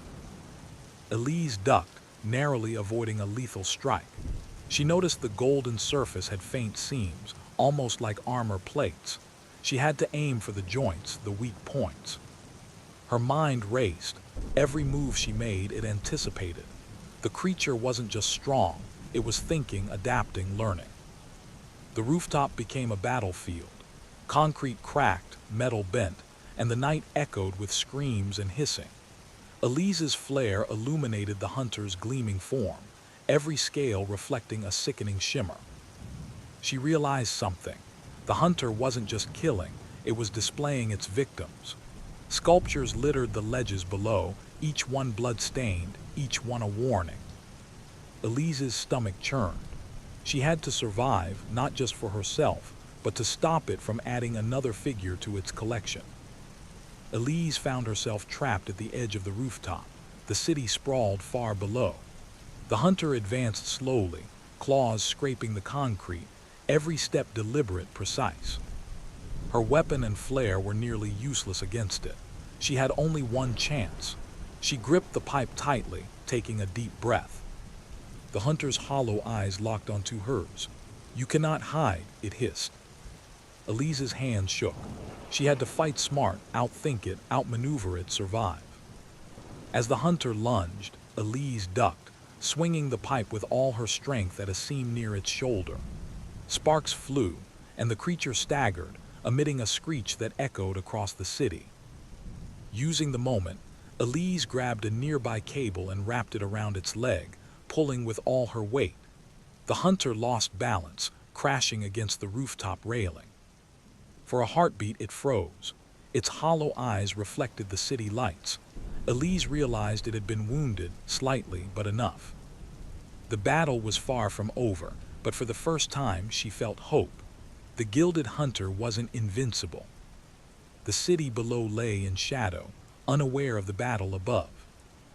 Elise ducked, narrowly avoiding a lethal strike. She noticed the golden surface had faint seams, almost like armor plates. She had to aim for the joints, the weak points. Her mind raced. Every move she made, it anticipated. The creature wasn't just strong, it was thinking, adapting, learning. The rooftop became a battlefield. Concrete cracked, metal bent, and the night echoed with screams and hissing. Elise's flare illuminated the hunter's gleaming form, every scale reflecting a sickening shimmer. She realized something. The hunter wasn't just killing, it was displaying its victims. Sculptures littered the ledges below, each one blood-stained, each one a warning. Elise's stomach churned. She had to survive, not just for herself, but to stop it from adding another figure to its collection. Elise found herself trapped at the edge of the rooftop. The city sprawled far below. The hunter advanced slowly, claws scraping the concrete, every step deliberate, precise. Her weapon and flare were nearly useless against it. She had only one chance. She gripped the pipe tightly, taking a deep breath. The hunter's hollow eyes locked onto hers. "You cannot hide," it hissed. Elise's hands shook. She had to fight smart, outthink it, outmaneuver it, survive. As the hunter lunged, Elise ducked, swinging the pipe with all her strength at a seam near its shoulder. Sparks flew, and the creature staggered, emitting a screech that echoed across the city. Using the moment, Elise grabbed a nearby cable and wrapped it around its leg, pulling with all her weight. The hunter lost balance, crashing against the rooftop railing. For a heartbeat, it froze. Its hollow eyes reflected the city lights. Elise realized it had been wounded, slightly, but enough. The battle was far from over, but for the first time she felt hope. The gilded hunter wasn't invincible. The city below lay in shadow, unaware of the battle above.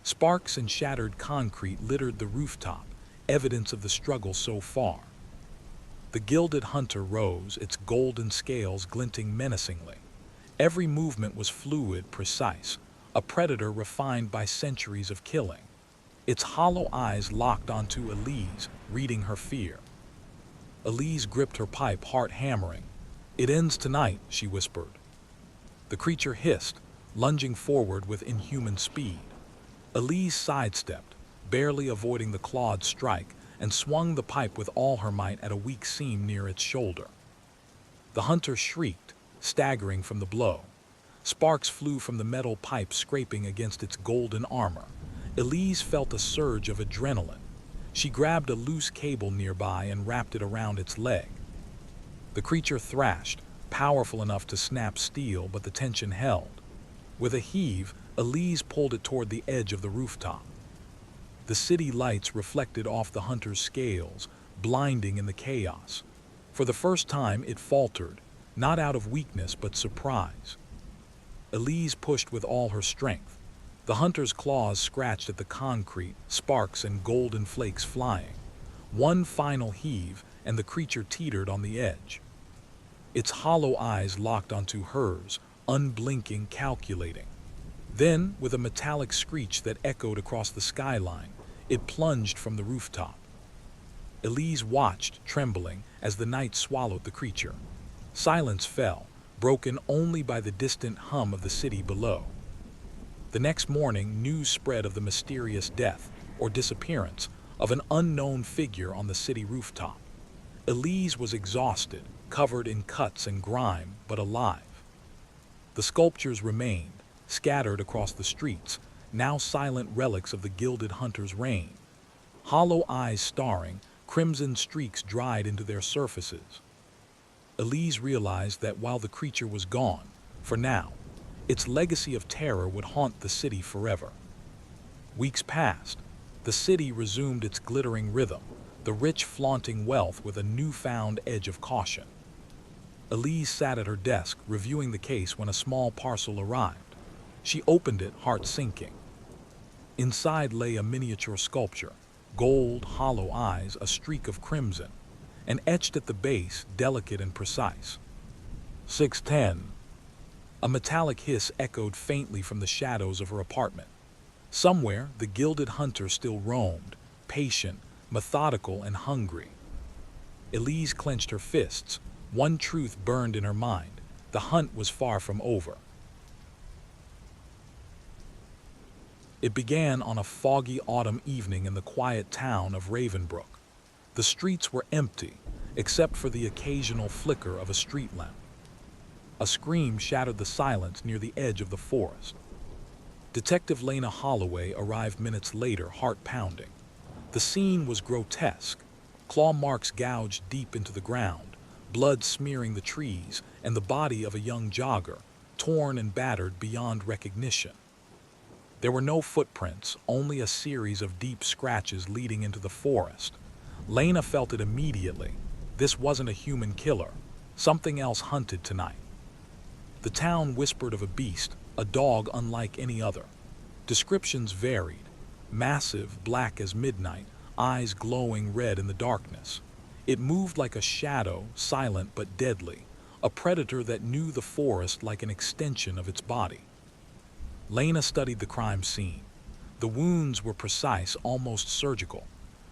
Sparks and shattered concrete littered the rooftop, evidence of the struggle so far. The gilded hunter rose, its golden scales glinting menacingly. Every movement was fluid, precise, a predator refined by centuries of killing. Its hollow eyes locked onto Elise, reading her fear. Elise gripped her pipe, heart hammering. "It ends tonight," she whispered. The creature hissed, lunging forward with inhuman speed. Elise sidestepped, barely avoiding the clawed strike, and swung the pipe with all her might at a weak seam near its shoulder. The hunter shrieked, staggering from the blow. Sparks flew from the metal pipe, scraping against its golden armor. Elise felt a surge of adrenaline. She grabbed a loose cable nearby and wrapped it around its leg. The creature thrashed, powerful enough to snap steel, but the tension held. With a heave, Elise pulled it toward the edge of the rooftop. The city lights reflected off the hunter's scales, blinding in the chaos. For the first time, it faltered, not out of weakness but surprise. Elise pushed with all her strength. The hunter's claws scratched at the concrete, sparks and golden flakes flying. One final heave, and the creature teetered on the edge. Its hollow eyes locked onto hers, unblinking, calculating. Then, with a metallic screech that echoed across the skyline, it plunged from the rooftop. Elise watched, trembling, as the night swallowed the creature. Silence fell, broken only by the distant hum of the city below. The next morning, news spread of the mysterious death, or disappearance, of an unknown figure on the city rooftop. Elise was exhausted, covered in cuts and grime, but alive. The sculptures remained, scattered across the streets, now silent relics of the gilded hunter's reign. Hollow eyes starring, crimson streaks dried into their surfaces. Elise realized that while the creature was gone, for now, its legacy of terror would haunt the city forever. Weeks passed. The city resumed its glittering rhythm, the rich flaunting wealth with a newfound edge of caution. Elise sat at her desk, reviewing the case when a small parcel arrived. She opened it, heart sinking. Inside lay a miniature sculpture, gold, hollow eyes, a streak of crimson, and etched at the base, delicate and precise. 610. A metallic hiss echoed faintly from the shadows of her apartment. Somewhere, the gilded hunter still roamed, patient, methodical, and hungry. Elise clenched her fists. One truth burned in her mind: the hunt was far from over. It began on a foggy autumn evening in the quiet town of Ravenbrook. The streets were empty, except for the occasional flicker of a street lamp. A scream shattered the silence near the edge of the forest. Detective Lena Holloway arrived minutes later, heart pounding. The scene was grotesque. Claw marks gouged deep into the ground, blood smearing the trees, and the body of a young jogger, torn and battered beyond recognition. There were no footprints, only a series of deep scratches leading into the forest. Lena felt it immediately. This wasn't a human killer. Something else hunted tonight. The town whispered of a beast, a dog unlike any other. Descriptions varied: massive, black as midnight, eyes glowing red in the darkness. It moved like a shadow, silent but deadly, a predator that knew the forest like an extension of its body. Lena studied the crime scene. The wounds were precise, almost surgical.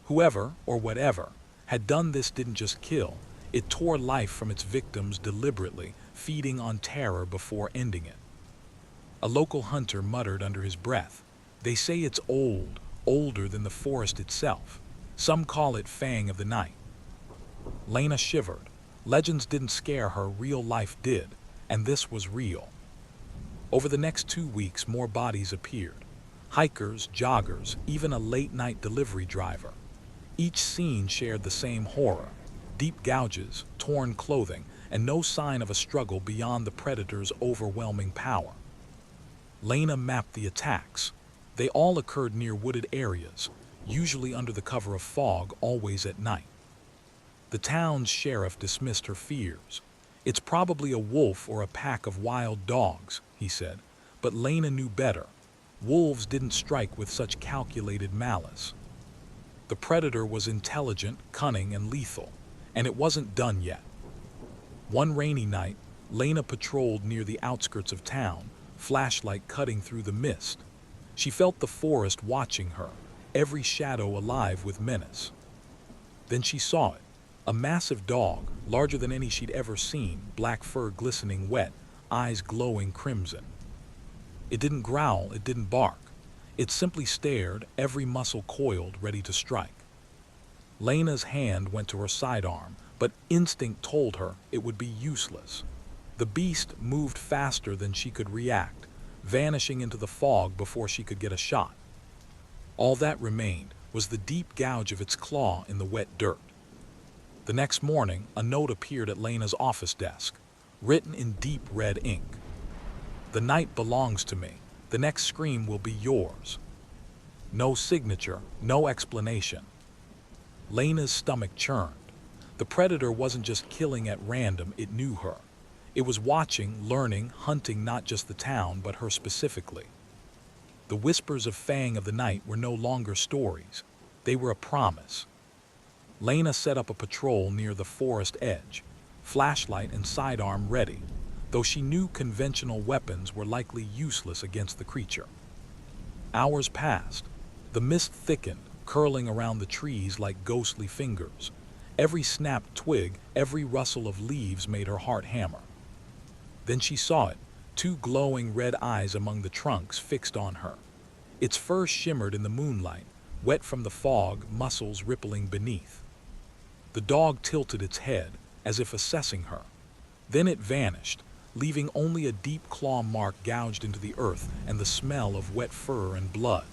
Whoever, or whatever, had done this didn't just kill, it tore life from its victims deliberately, feeding on terror before ending it. A local hunter muttered under his breath, "They say it's old, older than the forest itself. Some call it Fang of the Night." Lena shivered. Legends didn't scare her, real life did, and this was real. Over the next 2 weeks, more bodies appeared. Hikers, joggers, even a late-night delivery driver. Each scene shared the same horror: deep gouges, torn clothing, and no sign of a struggle beyond the predator's overwhelming power. Lena mapped the attacks. They all occurred near wooded areas, usually under the cover of fog, always at night. The town's sheriff dismissed her fears. "It's probably a wolf or a pack of wild dogs," he said, but Lena knew better. Wolves didn't strike with such calculated malice. The predator was intelligent, cunning, and lethal, and it wasn't done yet. One rainy night, Lena patrolled near the outskirts of town, flashlight cutting through the mist. She felt the forest watching her, every shadow alive with menace. Then she saw it. A massive dog, larger than any she'd ever seen, black fur glistening wet, eyes glowing crimson. It didn't growl, it didn't bark. It simply stared, every muscle coiled, ready to strike. Lena's hand went to her sidearm, but instinct told her it would be useless. The beast moved faster than she could react, vanishing into the fog before she could get a shot. All that remained was the deep gouge of its claw in the wet dirt. The next morning, a note appeared at Lena's office desk, written in deep red ink. "The night belongs to me. The next scream will be yours." No signature, no explanation. Lena's stomach churned. The predator wasn't just killing at random, it knew her. It was watching, learning, hunting not just the town, but her specifically. The whispers of Fang of the Night were no longer stories. They were a promise. Lena set up a patrol near the forest edge, flashlight and sidearm ready, though she knew conventional weapons were likely useless against the creature. Hours passed. The mist thickened, curling around the trees like ghostly fingers. Every snapped twig, every rustle of leaves made her heart hammer. Then she saw it, 2 glowing red eyes among the trunks fixed on her. Its fur shimmered in the moonlight, wet from the fog, muscles rippling beneath. The dog tilted its head, as if assessing her. Then it vanished, leaving only a deep claw mark gouged into the earth and the smell of wet fur and blood.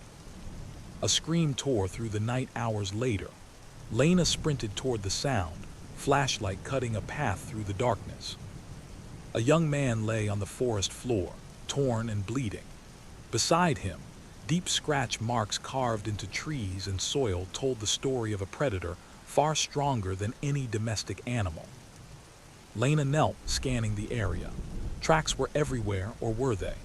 A scream tore through the night hours later. Lena sprinted toward the sound, flashlight cutting a path through the darkness. A young man lay on the forest floor, torn and bleeding. Beside him, deep scratch marks carved into trees and soil told the story of a predator far stronger than any domestic animal. Lena knelt, scanning the area. Tracks were everywhere, or were they?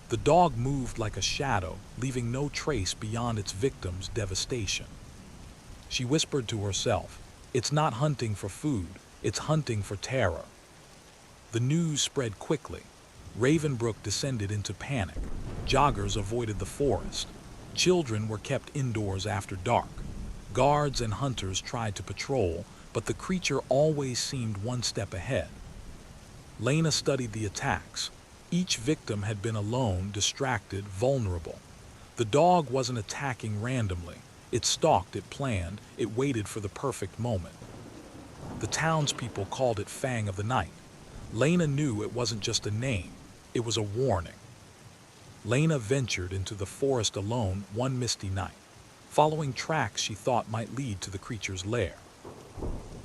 The dog moved like a shadow, leaving no trace beyond its victim's devastation. She whispered to herself, "It's not hunting for food, it's hunting for terror." The news spread quickly. Ravenbrook descended into panic. Joggers avoided the forest. Children were kept indoors after dark. Guards and hunters tried to patrol, but the creature always seemed one step ahead. Lena studied the attacks. Each victim had been alone, distracted, vulnerable. The dog wasn't attacking randomly. It stalked, it planned, it waited for the perfect moment. The townspeople called it Fang of the Night. Lena knew it wasn't just a name, it was a warning. Lena ventured into the forest alone one misty night, following tracks she thought might lead to the creature's lair.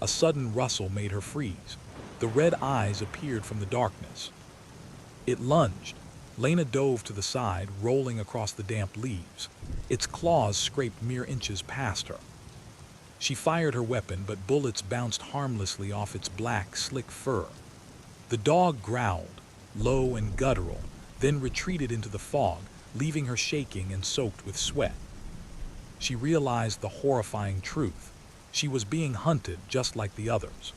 A sudden rustle made her freeze. The red eyes appeared from the darkness. It lunged. Lena dove to the side, rolling across the damp leaves. Its claws scraped mere inches past her. She fired her weapon, but bullets bounced harmlessly off its black, slick fur. The dog growled, low and guttural, then retreated into the fog, leaving her shaking and soaked with sweat. She realized the horrifying truth. She was being hunted just like the others.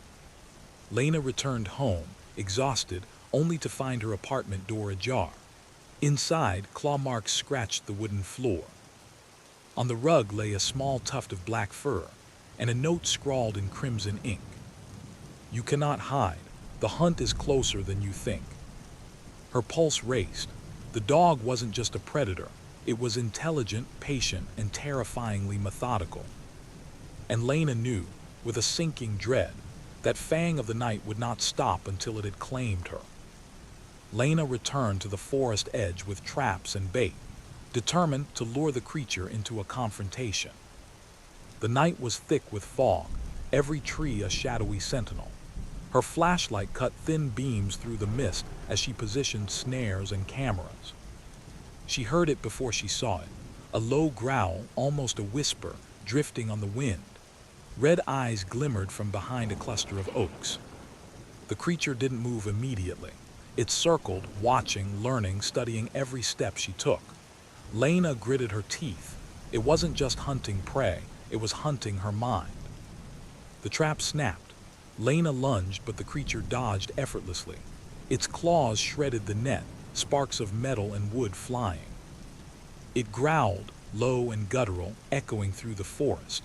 Lena returned home, exhausted, only to find her apartment door ajar. Inside, claw marks scratched the wooden floor. On the rug lay a small tuft of black fur, and a note scrawled in crimson ink. "You cannot hide. The hunt is closer than you think." Her pulse raced. The dog wasn't just a predator. It was intelligent, patient, and terrifyingly methodical. And Lena knew, with a sinking dread, that Fang of the Night would not stop until it had claimed her. Lena returned to the forest edge with traps and bait, determined to lure the creature into a confrontation. The night was thick with fog, every tree a shadowy sentinel. Her flashlight cut thin beams through the mist as she positioned snares and cameras. She heard it before she saw it, a low growl, almost a whisper, drifting on the wind. Red eyes glimmered from behind a cluster of oaks. The creature didn't move immediately. It circled, watching, learning, studying every step she took. Lena gritted her teeth. It wasn't just hunting prey, it was hunting her mind. The trap snapped. Lena lunged, but the creature dodged effortlessly. Its claws shredded the net, sparks of metal and wood flying. It growled, low and guttural, echoing through the forest.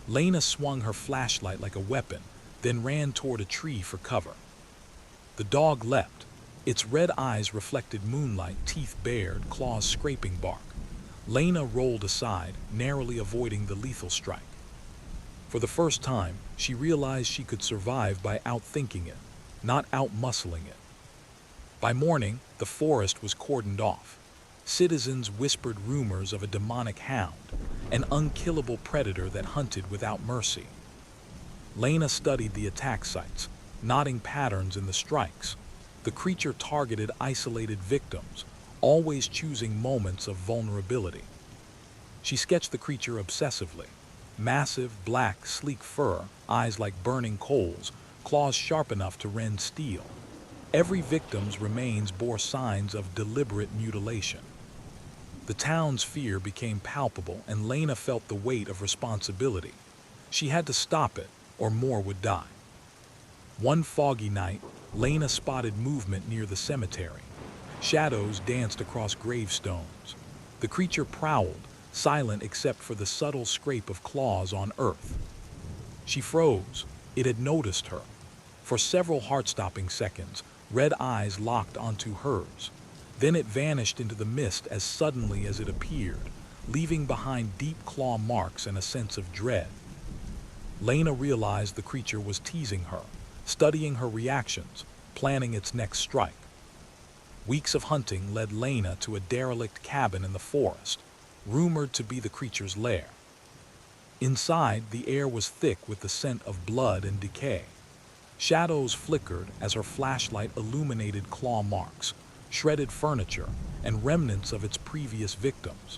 Lena swung her flashlight like a weapon, then ran toward a tree for cover. The dog leapt. Its red eyes reflected moonlight, teeth bared, claws scraping bark. Lena rolled aside, narrowly avoiding the lethal strike. For the first time, she realized she could survive by outthinking it, not outmuscling it. By morning, the forest was cordoned off. Citizens whispered rumors of a demonic hound, an unkillable predator that hunted without mercy. Lena studied the attack sites, noting patterns in the strikes. The creature targeted isolated victims, always choosing moments of vulnerability. She sketched the creature obsessively. Massive, black, sleek fur, eyes like burning coals, claws sharp enough to rend steel. Every victim's remains bore signs of deliberate mutilation. The town's fear became palpable, and Lena felt the weight of responsibility. She had to stop it, or more would die. One foggy night, Lena spotted movement near the cemetery. Shadows danced across gravestones. The creature prowled, silent except for the subtle scrape of claws on earth. She froze. It had noticed her. For several heart-stopping seconds, red eyes locked onto hers. Then it vanished into the mist as suddenly as it appeared, leaving behind deep claw marks and a sense of dread. Lena realized the creature was teasing her, studying her reactions, planning its next strike. Weeks of hunting led Lena to a derelict cabin in the forest, rumored to be the creature's lair. Inside, the air was thick with the scent of blood and decay. Shadows flickered as her flashlight illuminated claw marks, shredded furniture, and remnants of its previous victims.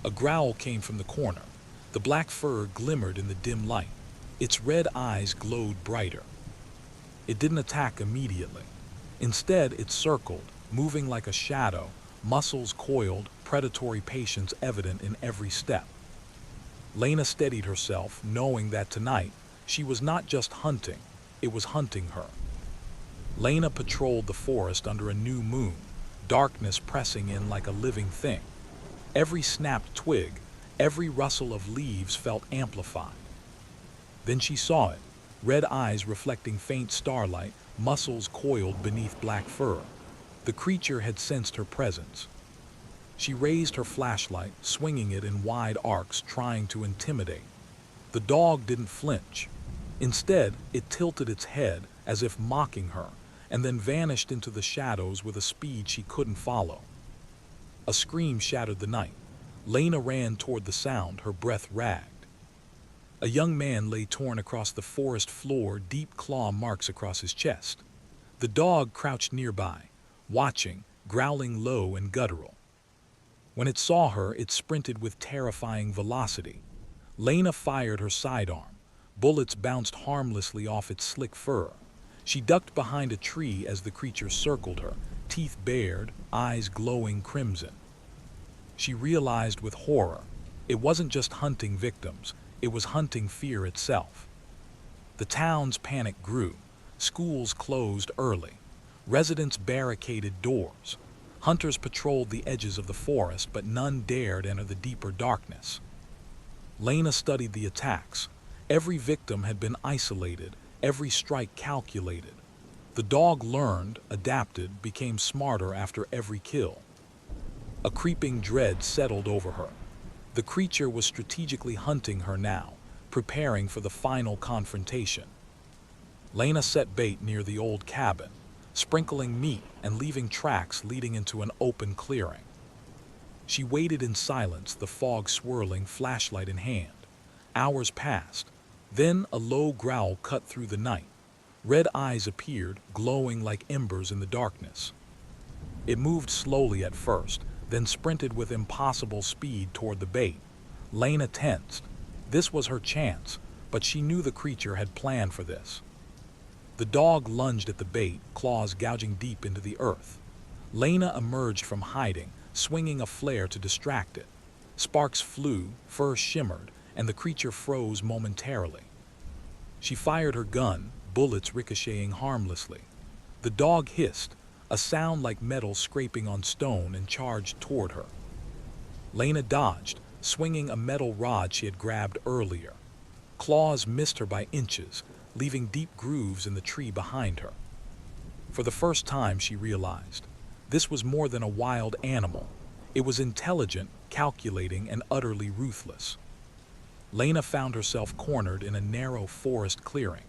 A growl came from the corner. The black fur glimmered in the dim light. Its red eyes glowed brighter. It didn't attack immediately. Instead, it circled, moving like a shadow, muscles coiled, predatory patience evident in every step. Lena steadied herself, knowing that tonight she was not just hunting, it was hunting her. Lena patrolled the forest under a new moon, darkness pressing in like a living thing. Every snapped twig, Every rustle of leaves felt amplified. Then she saw it, red eyes reflecting faint starlight, muscles coiled beneath black fur. The creature had sensed her presence. She raised her flashlight, swinging it in wide arcs, trying to intimidate. The dog didn't flinch. Instead, it tilted its head as if mocking her, and then vanished into the shadows with a speed she couldn't follow. A scream shattered the night. Lena ran toward the sound, her breath ragged. A young man lay torn across the forest floor, deep claw marks across his chest. The dog crouched nearby, watching, growling low and guttural. When it saw her, it sprinted with terrifying velocity. Lena fired her sidearm. Bullets bounced harmlessly off its slick fur. She ducked behind a tree as the creature circled her, teeth bared, eyes glowing crimson. She realized with horror, it wasn't just hunting victims, it was hunting fear itself. The town's panic grew. Schools closed early. Residents barricaded doors. Hunters patrolled the edges of the forest, but none dared enter the deeper darkness. Lena studied the attacks. Every victim had been isolated, every strike calculated. The dog learned, adapted, became smarter after every kill. A creeping dread settled over her. The creature was strategically hunting her now, preparing for the final confrontation. Lena set bait near the old cabin, sprinkling meat and leaving tracks leading into an open clearing. She waited in silence, the fog swirling, flashlight in hand. Hours passed. Then a low growl cut through the night. Red eyes appeared, glowing like embers in the darkness. It moved slowly at first, then sprinted with impossible speed toward the bait. Lena tensed. This was her chance, but she knew the creature had planned for this. The dog lunged at the bait, claws gouging deep into the earth. Lena emerged from hiding, swinging a flare to distract it. Sparks flew, fur shimmered, and the creature froze momentarily. She fired her gun, bullets ricocheting harmlessly. The dog hissed, a sound like metal scraping on stone, and charged toward her. Lena dodged, swinging a metal rod she had grabbed earlier. Claws missed her by inches, leaving deep grooves in the tree behind her. For the first time, she realized this was more than a wild animal. It was intelligent, calculating, and utterly ruthless. Lena found herself cornered in a narrow forest clearing.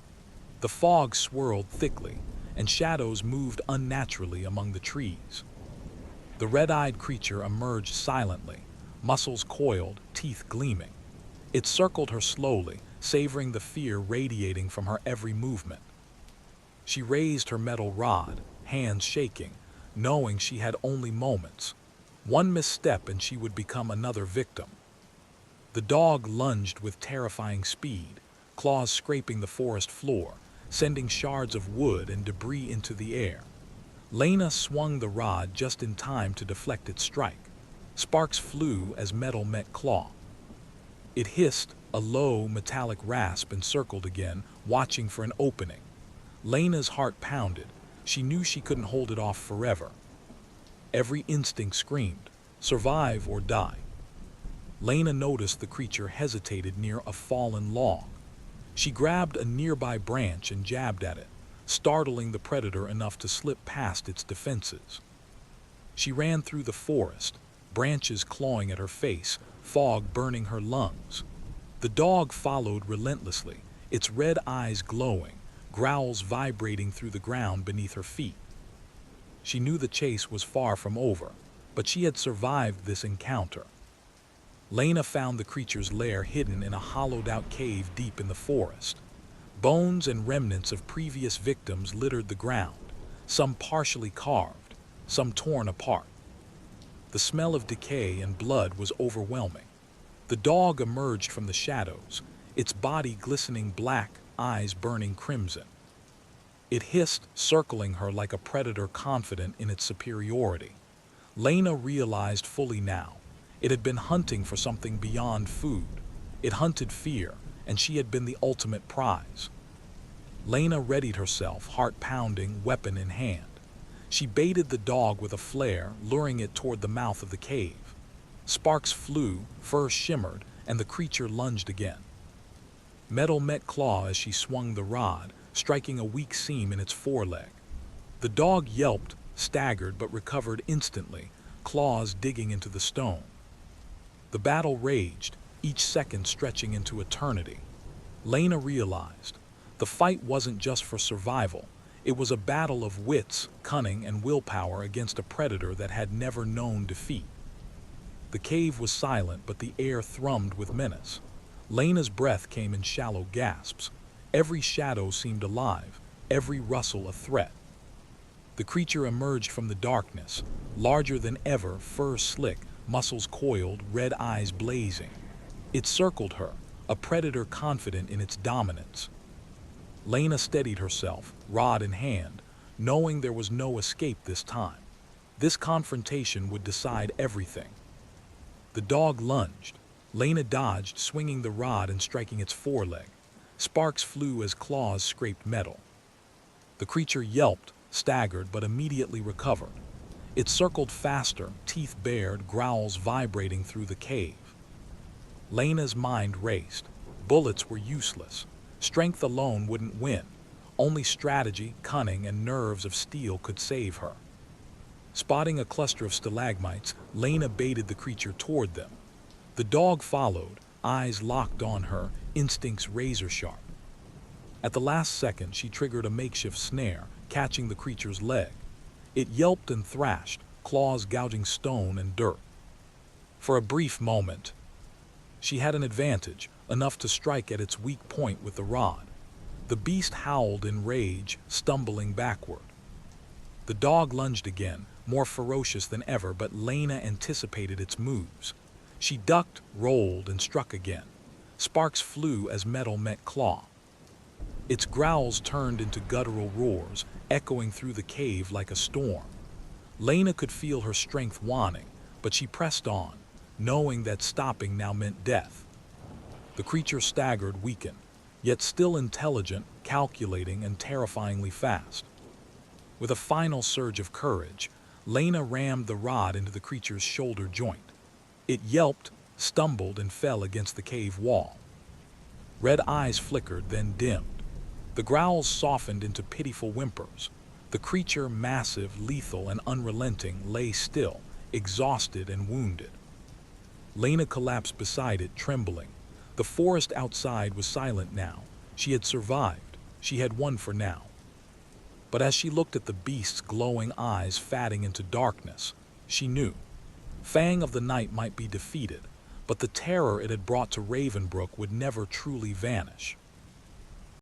The fog swirled thickly, and shadows moved unnaturally among the trees. The red-eyed creature emerged silently, muscles coiled, teeth gleaming. It circled her slowly, savoring the fear radiating from her every movement. She raised her metal rod, hands shaking, knowing she had only moments. One misstep and she would become another victim. The dog lunged with terrifying speed, claws scraping the forest floor, sending shards of wood and debris into the air. Lena swung the rod just in time to deflect its strike. Sparks flew as metal met claw. It hissed, a low, metallic rasp, and circled again, watching for an opening. Lena's heart pounded. She knew she couldn't hold it off forever. Every instinct screamed, survive or die. Lena noticed the creature hesitated near a fallen log. She grabbed a nearby branch and jabbed at it, startling the predator enough to slip past its defenses. She ran through the forest, branches clawing at her face, fog burning her lungs. The dog followed relentlessly, its red eyes glowing, growls vibrating through the ground beneath her feet. She knew the chase was far from over, but she had survived this encounter. Lena found the creature's lair hidden in a hollowed-out cave deep in the forest. Bones and remnants of previous victims littered the ground, some partially carved, some torn apart. The smell of decay and blood was overwhelming. The dog emerged from the shadows, its body glistening black, eyes burning crimson. It hissed, circling her like a predator confident in its superiority. Lena realized fully now. It had been hunting for something beyond food. It hunted fear, and she had been the ultimate prize. Lena readied herself, heart pounding, weapon in hand. She baited the dog with a flare, luring it toward the mouth of the cave. Sparks flew, fur shimmered, and the creature lunged again. Metal met claw as she swung the rod, striking a weak seam in its foreleg. The dog yelped, staggered, but recovered instantly, claws digging into the stone. The battle raged, each second stretching into eternity. Lena realized the fight wasn't just for survival. It was a battle of wits, cunning, and willpower against a predator that had never known defeat. The cave was silent, but the air thrummed with menace. Lena's breath came in shallow gasps. Every shadow seemed alive, every rustle a threat. The creature emerged from the darkness, larger than ever, fur slick, muscles coiled, red eyes blazing. It circled her, a predator confident in its dominance. Lena steadied herself, rod in hand, knowing there was no escape this time. This confrontation would decide everything. The dog lunged. Lena dodged, swinging the rod and striking its foreleg. Sparks flew as claws scraped metal. The creature yelped, staggered, but immediately recovered. It circled faster, teeth bared, growls vibrating through the cave. Lena's mind raced. Bullets were useless. Strength alone wouldn't win. Only strategy, cunning, and nerves of steel could save her. Spotting a cluster of stalagmites, Lena baited the creature toward them. The dog followed, eyes locked on her, instincts razor-sharp. At the last second, she triggered a makeshift snare, catching the creature's leg. It yelped and thrashed, claws gouging stone and dirt. For a brief moment, she had an advantage, enough to strike at its weak point with the rod. The beast howled in rage, stumbling backward. The dog lunged again, more ferocious than ever, but Lena anticipated its moves. She ducked, rolled, and struck again. Sparks flew as metal met claw. Its growls turned into guttural roars, echoing through the cave like a storm. Lena could feel her strength waning, but she pressed on, knowing that stopping now meant death. The creature staggered, weakened, yet still intelligent, calculating, and terrifyingly fast. With a final surge of courage, Lena rammed the rod into the creature's shoulder joint. It yelped, stumbled, and fell against the cave wall. Red eyes flickered, then dimmed. The growls softened into pitiful whimpers. The creature, massive, lethal, and unrelenting, lay still, exhausted and wounded. Lena collapsed beside it, trembling. The forest outside was silent now. She had survived. She had won for now. But as she looked at the beast's glowing eyes fatting into darkness, she knew. Fang of the Night might be defeated, but the terror it had brought to Ravenbrook would never truly vanish.